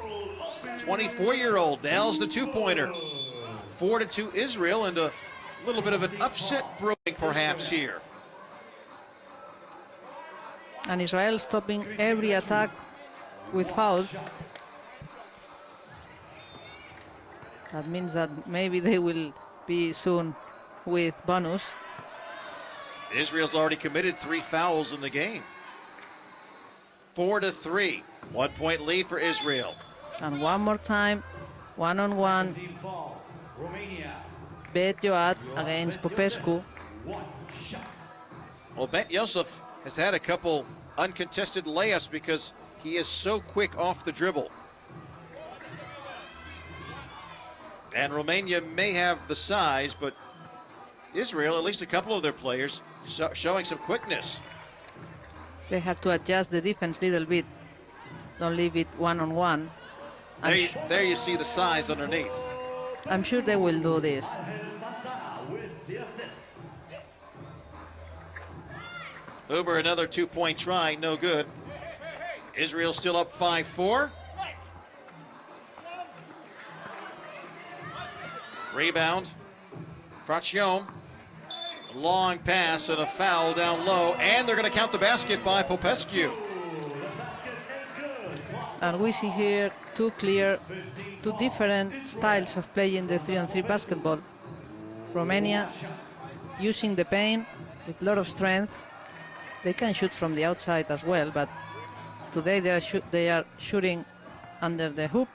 24-year-old nails the 2-pointer. 4-2 Israel, and a little bit of an upset brewing perhaps here. And Israel stopping every attack with foul. That means that maybe they will be soon with bonus. Israel's already committed 3 fouls in the game. 4-3, 1-point lead for Israel. And one more time, one-on-one, Team foul. Romania. Bet Yoat against Popescu. 1 shot. Well, Bet Yosef has had a couple uncontested layups because he is so quick off the dribble. And Romania may have the size, but Israel, at least a couple of their players, showing some quickness. They have to adjust the defense a little bit. Don't leave it one-on-one. There you see the size underneath. I'm sure they will do this. With the assist. Uber, another 2-point try, no good. Israel still up 5-4. Rebound. Graciom. Long pass and a foul down low, and they're going to count the basket by Popescu. And we see here two different styles of playing the 3-on-3 basketball. Romania using the paint with a lot of strength. They can shoot from the outside as well, but today they are shooting under the hoop,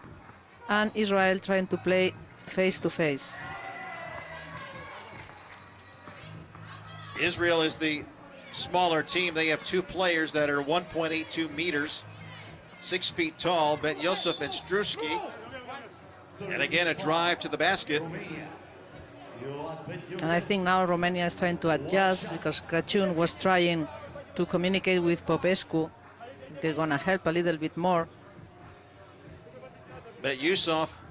and Israel trying to play face to face. Israel is the smaller team. They have 2 players that are 1.82 meters, 6 feet tall, Bet Yosef and Struski. And again, a drive to the basket. And I think now Romania is trying to adjust because Crăciun was trying to communicate with Popescu. They're going to help a little bit more. Bet Yosef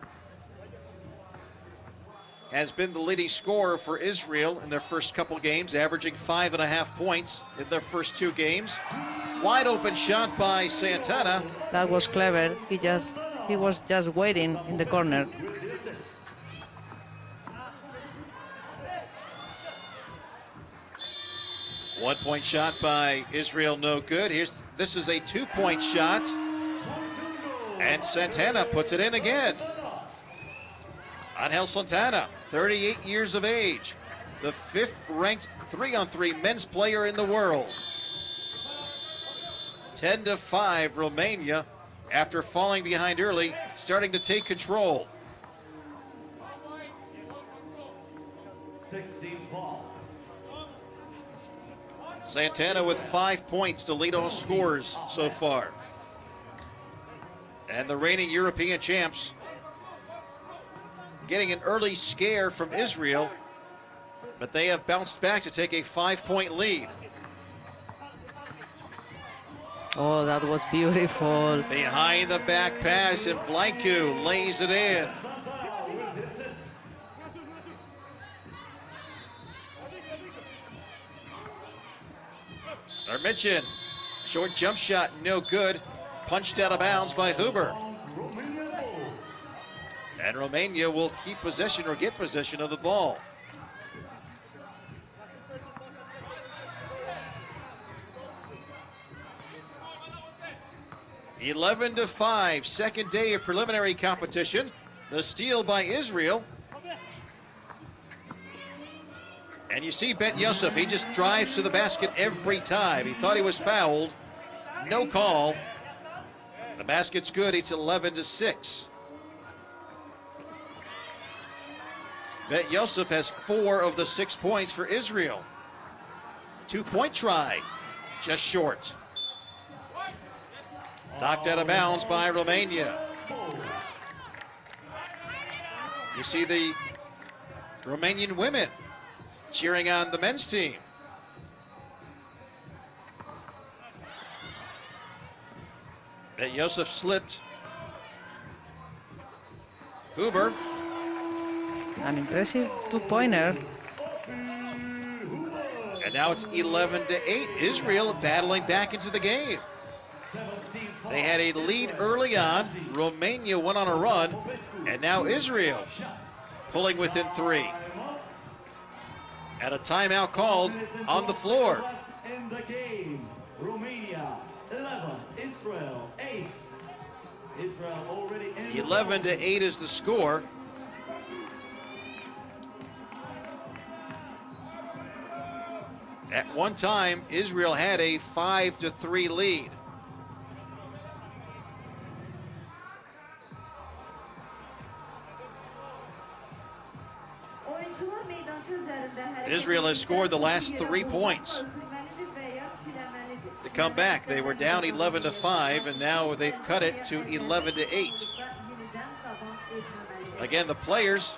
has been the leading scorer for Israel in their first couple games, averaging 5.5 points in their first 2 games. Wide open shot by Santana. That was clever. He was just waiting in the corner. One-point shot by Israel, no good. This is a 2-point shot, and Santana puts it in again. Angel Santana, 38 years of age, the 5th ranked 3-on-3 men's player in the world. 10-5 Romania, after falling behind early, starting to take control. 16 fall. Santana with 5 points to lead all scorers so far. And the reigning European champs getting an early scare from Israel, but they have bounced back to take a 5-point lead. Oh, that was beautiful. Behind the back pass, and Blancu lays it in. Arminchin, short jump shot, no good. Punched out of bounds by Huber. And Romania will keep possession or get possession of the ball. (11-5), second day of preliminary competition. The steal by Israel. And you see Bet Yosef, he just drives to the basket every time. He thought he was fouled. No call. The basket's good. It's 11-6. Bet Yosef has 4 of the 6 points for Israel. 2-point try, just short. Knocked out of bounds by Romania. You see the Romanian women cheering on the men's team. Joseph slipped. Huber. An impressive two-pointer. And now it's 11-8. Israel battling back into the game. They had a lead early on. Romania went on a run. And now Israel pulling within 3. And a timeout called on the floor. In the game, Romania 11, Israel 8. Israel already in 11-8 is the score. At one time, Israel had a 5-3 lead. Israel has scored the last 3 points. To come back, they were down 11-5, and now they've cut it to 11-8. Again, the players,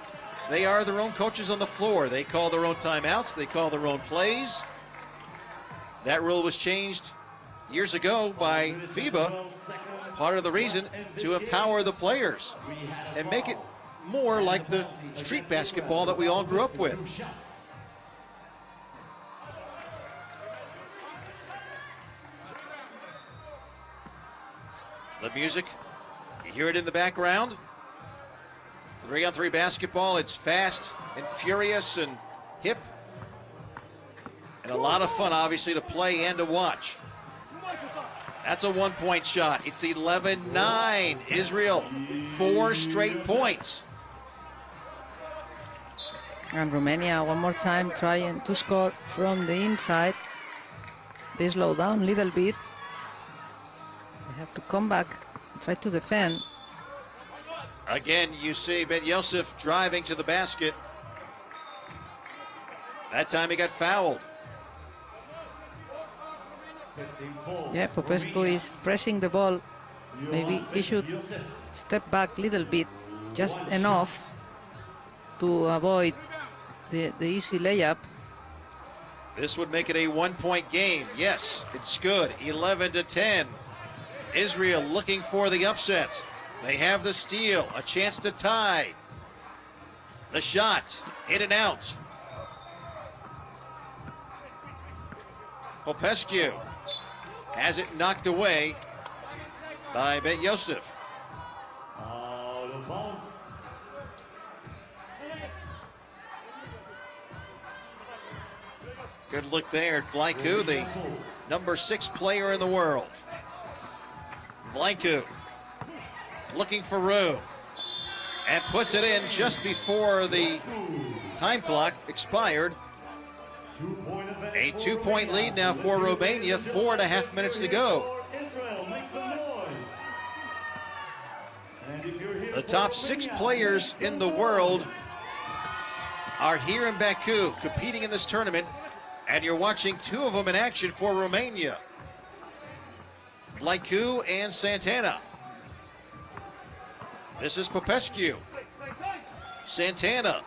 they are their own coaches on the floor. They call their own timeouts. They call their own plays. That rule was changed years ago by FIBA. Part of the reason to empower the players and make it more like the street basketball that we all grew up with. The music, you hear it in the background. 3-on-3 basketball, it's fast and furious and hip. And a lot of fun, obviously, to play and to watch. That's a 1-point shot. It's 11-9. Israel, 4 straight points. And Romania one more time trying to score from the inside. They slow down a little bit. They have to come back, try to defend. Again, you see Ben Yosef driving to the basket. That time he got fouled. Yeah, Popescu is pressing the ball. Maybe he should step back a little bit, just enough to avoid the easy layup. This would make it a 1-point game. Yes, it's good. 11-10. Israel looking for the upset. They have the steal, a chance to tie. The shot, in and out. Popescu has it knocked away by Bet Yosef. Out of bounds. Good look there. Baku, the number 6 player in the world. Baku looking for room and puts it in just before the time clock expired. A 2-point lead now for Romania, 4.5 minutes to go. The top 6 players in the world are here in Baku competing in this tournament, and you're watching 2 of them in action for Romania. Baku and Santana. This is Popescu. Santana.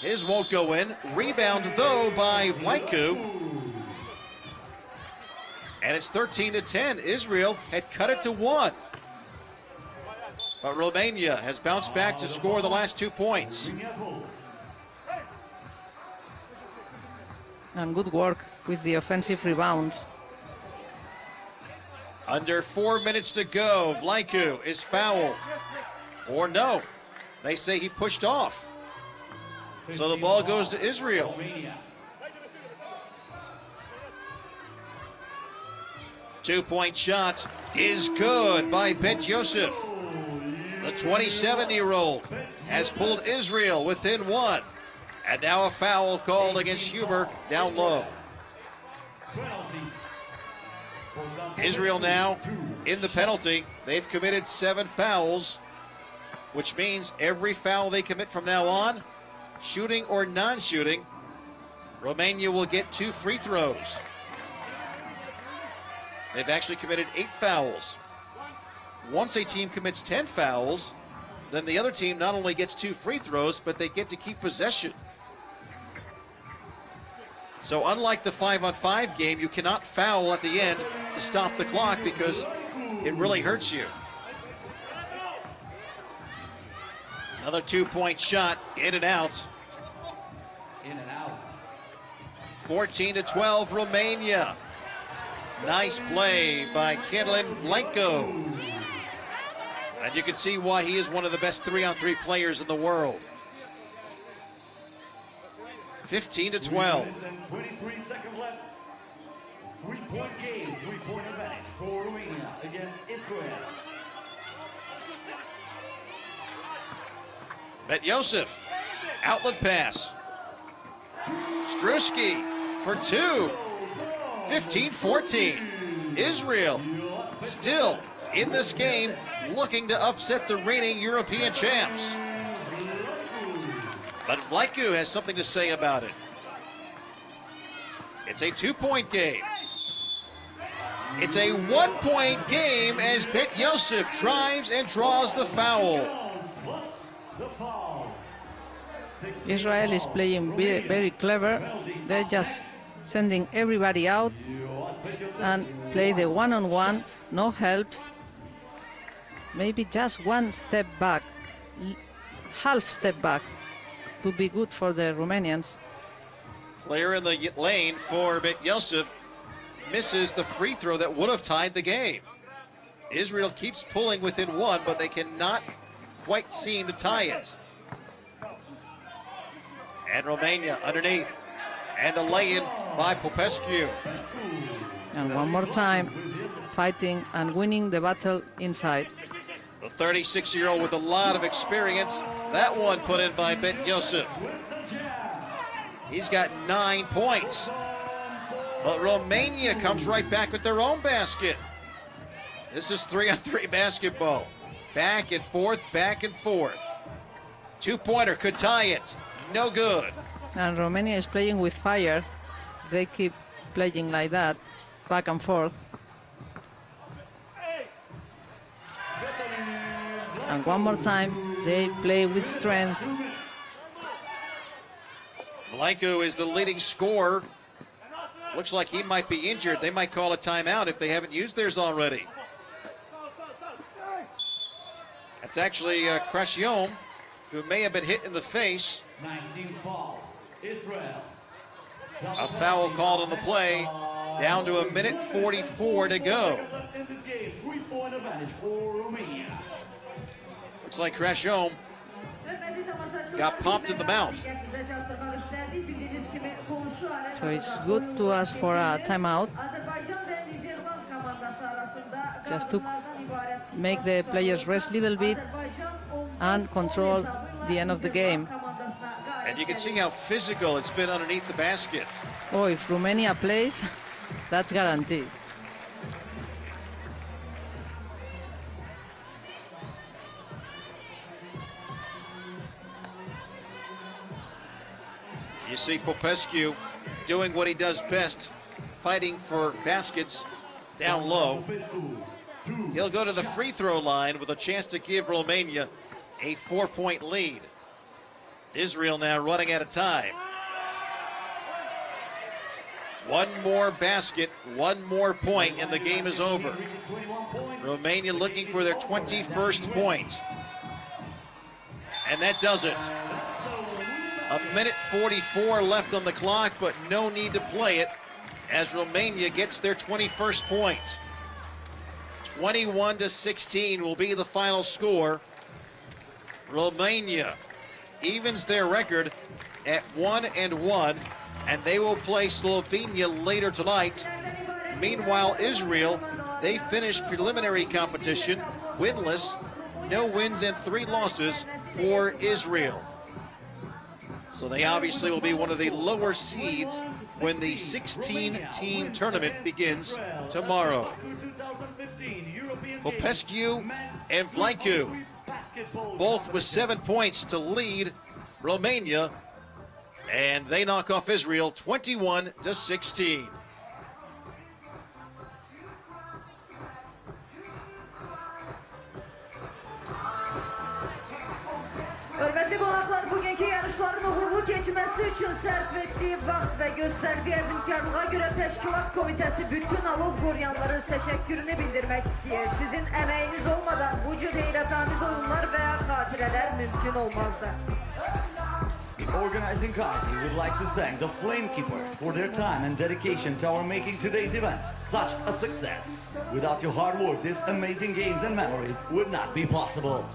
His won't go in. Rebound, though, by Baku. And it's 13-10. Israel had cut it to 1. But Romania has bounced back to score the last 2 points. And good work with the offensive rebounds. Under 4 minutes to go. Baku is fouled. Or no, they say he pushed off. So the ball goes to Israel. Two-point shot is good by Bet Yosef. The 27-year-old has pulled Israel within 1. And now a foul called against Huber down low. Israel now in the penalty. They've committed 7 fouls, which means every foul they commit from now on, shooting or non-shooting, Romania will get 2 free throws. They've actually committed 8 fouls. Once a team commits 10 fouls, then the other team not only gets 2 free throws, but they get to keep possession. So unlike the 5-on-5 game, you cannot foul at the end to stop the clock because it really hurts you. Another 2-point shot, in and out. In and out. 14-12, Romania. Nice play by Ketlin Blanco. And you can see why he is one of the best 3-on-3 players in the world. 15-12. 23 seconds left. 3-point game, 3-point advantage for Romania against Israel. Decisive, outlet pass. Struski for 2. 15-14. Israel still in this game looking to upset the reigning European champs. But Baku has something to say about it. It's a 2-point game. It's a 1-point game as Decisive drives and draws the foul. Israel is playing very, very clever. They're just sending everybody out and play the one-on-one, no helps. Maybe just one step back, half step back would be good for the Romanians. Player in the lane for Decisive misses the free throw that would have tied the game. Israel keeps pulling within 1, but they cannot quite seem to tie it. And Romania underneath. And the lay-in by Popescu. And one more time, fighting and winning the battle inside. The 36-year-old with a lot of experience. That one put in by Decisive. He's got 9 points. But Romania comes right back with their own basket. This is 3-on-3 basketball. Back and forth, back and forth. 2-pointer could tie it. No good. And Romania is playing with fire. They keep playing like that, back and forth. And one more time, they play with strength. Blanco is the leading scorer. Looks like he might be injured. They might call a timeout if they haven't used theirs already. That's actually Krashiom, who may have been hit in the face. 19 foul. Israel. A foul called on the play. Down to 1:44 to go. In this game, 3-point advantage for Romania. Looks like Krashiom got popped in the mouth. So it's good to ask for a timeout, just to make the players rest a little bit and control the end of the game. And you can see how physical it's been underneath the basket. Oh, if Romania plays, that's guaranteed. You see Popescu doing what he does best, fighting for baskets down low. He'll go to the free throw line with a chance to give Romania a 4-point lead. Israel now running out of time. One more basket, one more point, and the game is over. Romania looking for their 21st point. And that does it. 1:44 left on the clock, but no need to play it as Romania gets their 21st point. 21-16 will be the final score. Romania evens their record at 1-1, and they will play Slovenia later tonight. Meanwhile, Israel, they finished preliminary competition winless, no wins and 3 losses for Israel. So they obviously will be one of the lower seeds when the 16-team tournament begins tomorrow. Popescu and Blanco, both with 7 points to lead Romania, and they knock off Israel 21-16. Yarışların uğurlu geçmesi için sərf etdiyi vaxt və göstərdiyi əzmkarlığa görə Təşkilat Komitəsi bütün alov qoruyanların təşəkkürünü bildirmək istəyir. Sizin əməyiniz olmadan bu cür heyrətamiz oyunlar və ya xatirələr mümkün olmazdı. The organizing committee would like to thank the Flamekeepers for their time and dedication to our making today's event such a success. Without your hard work, these amazing games and memories would not be possible.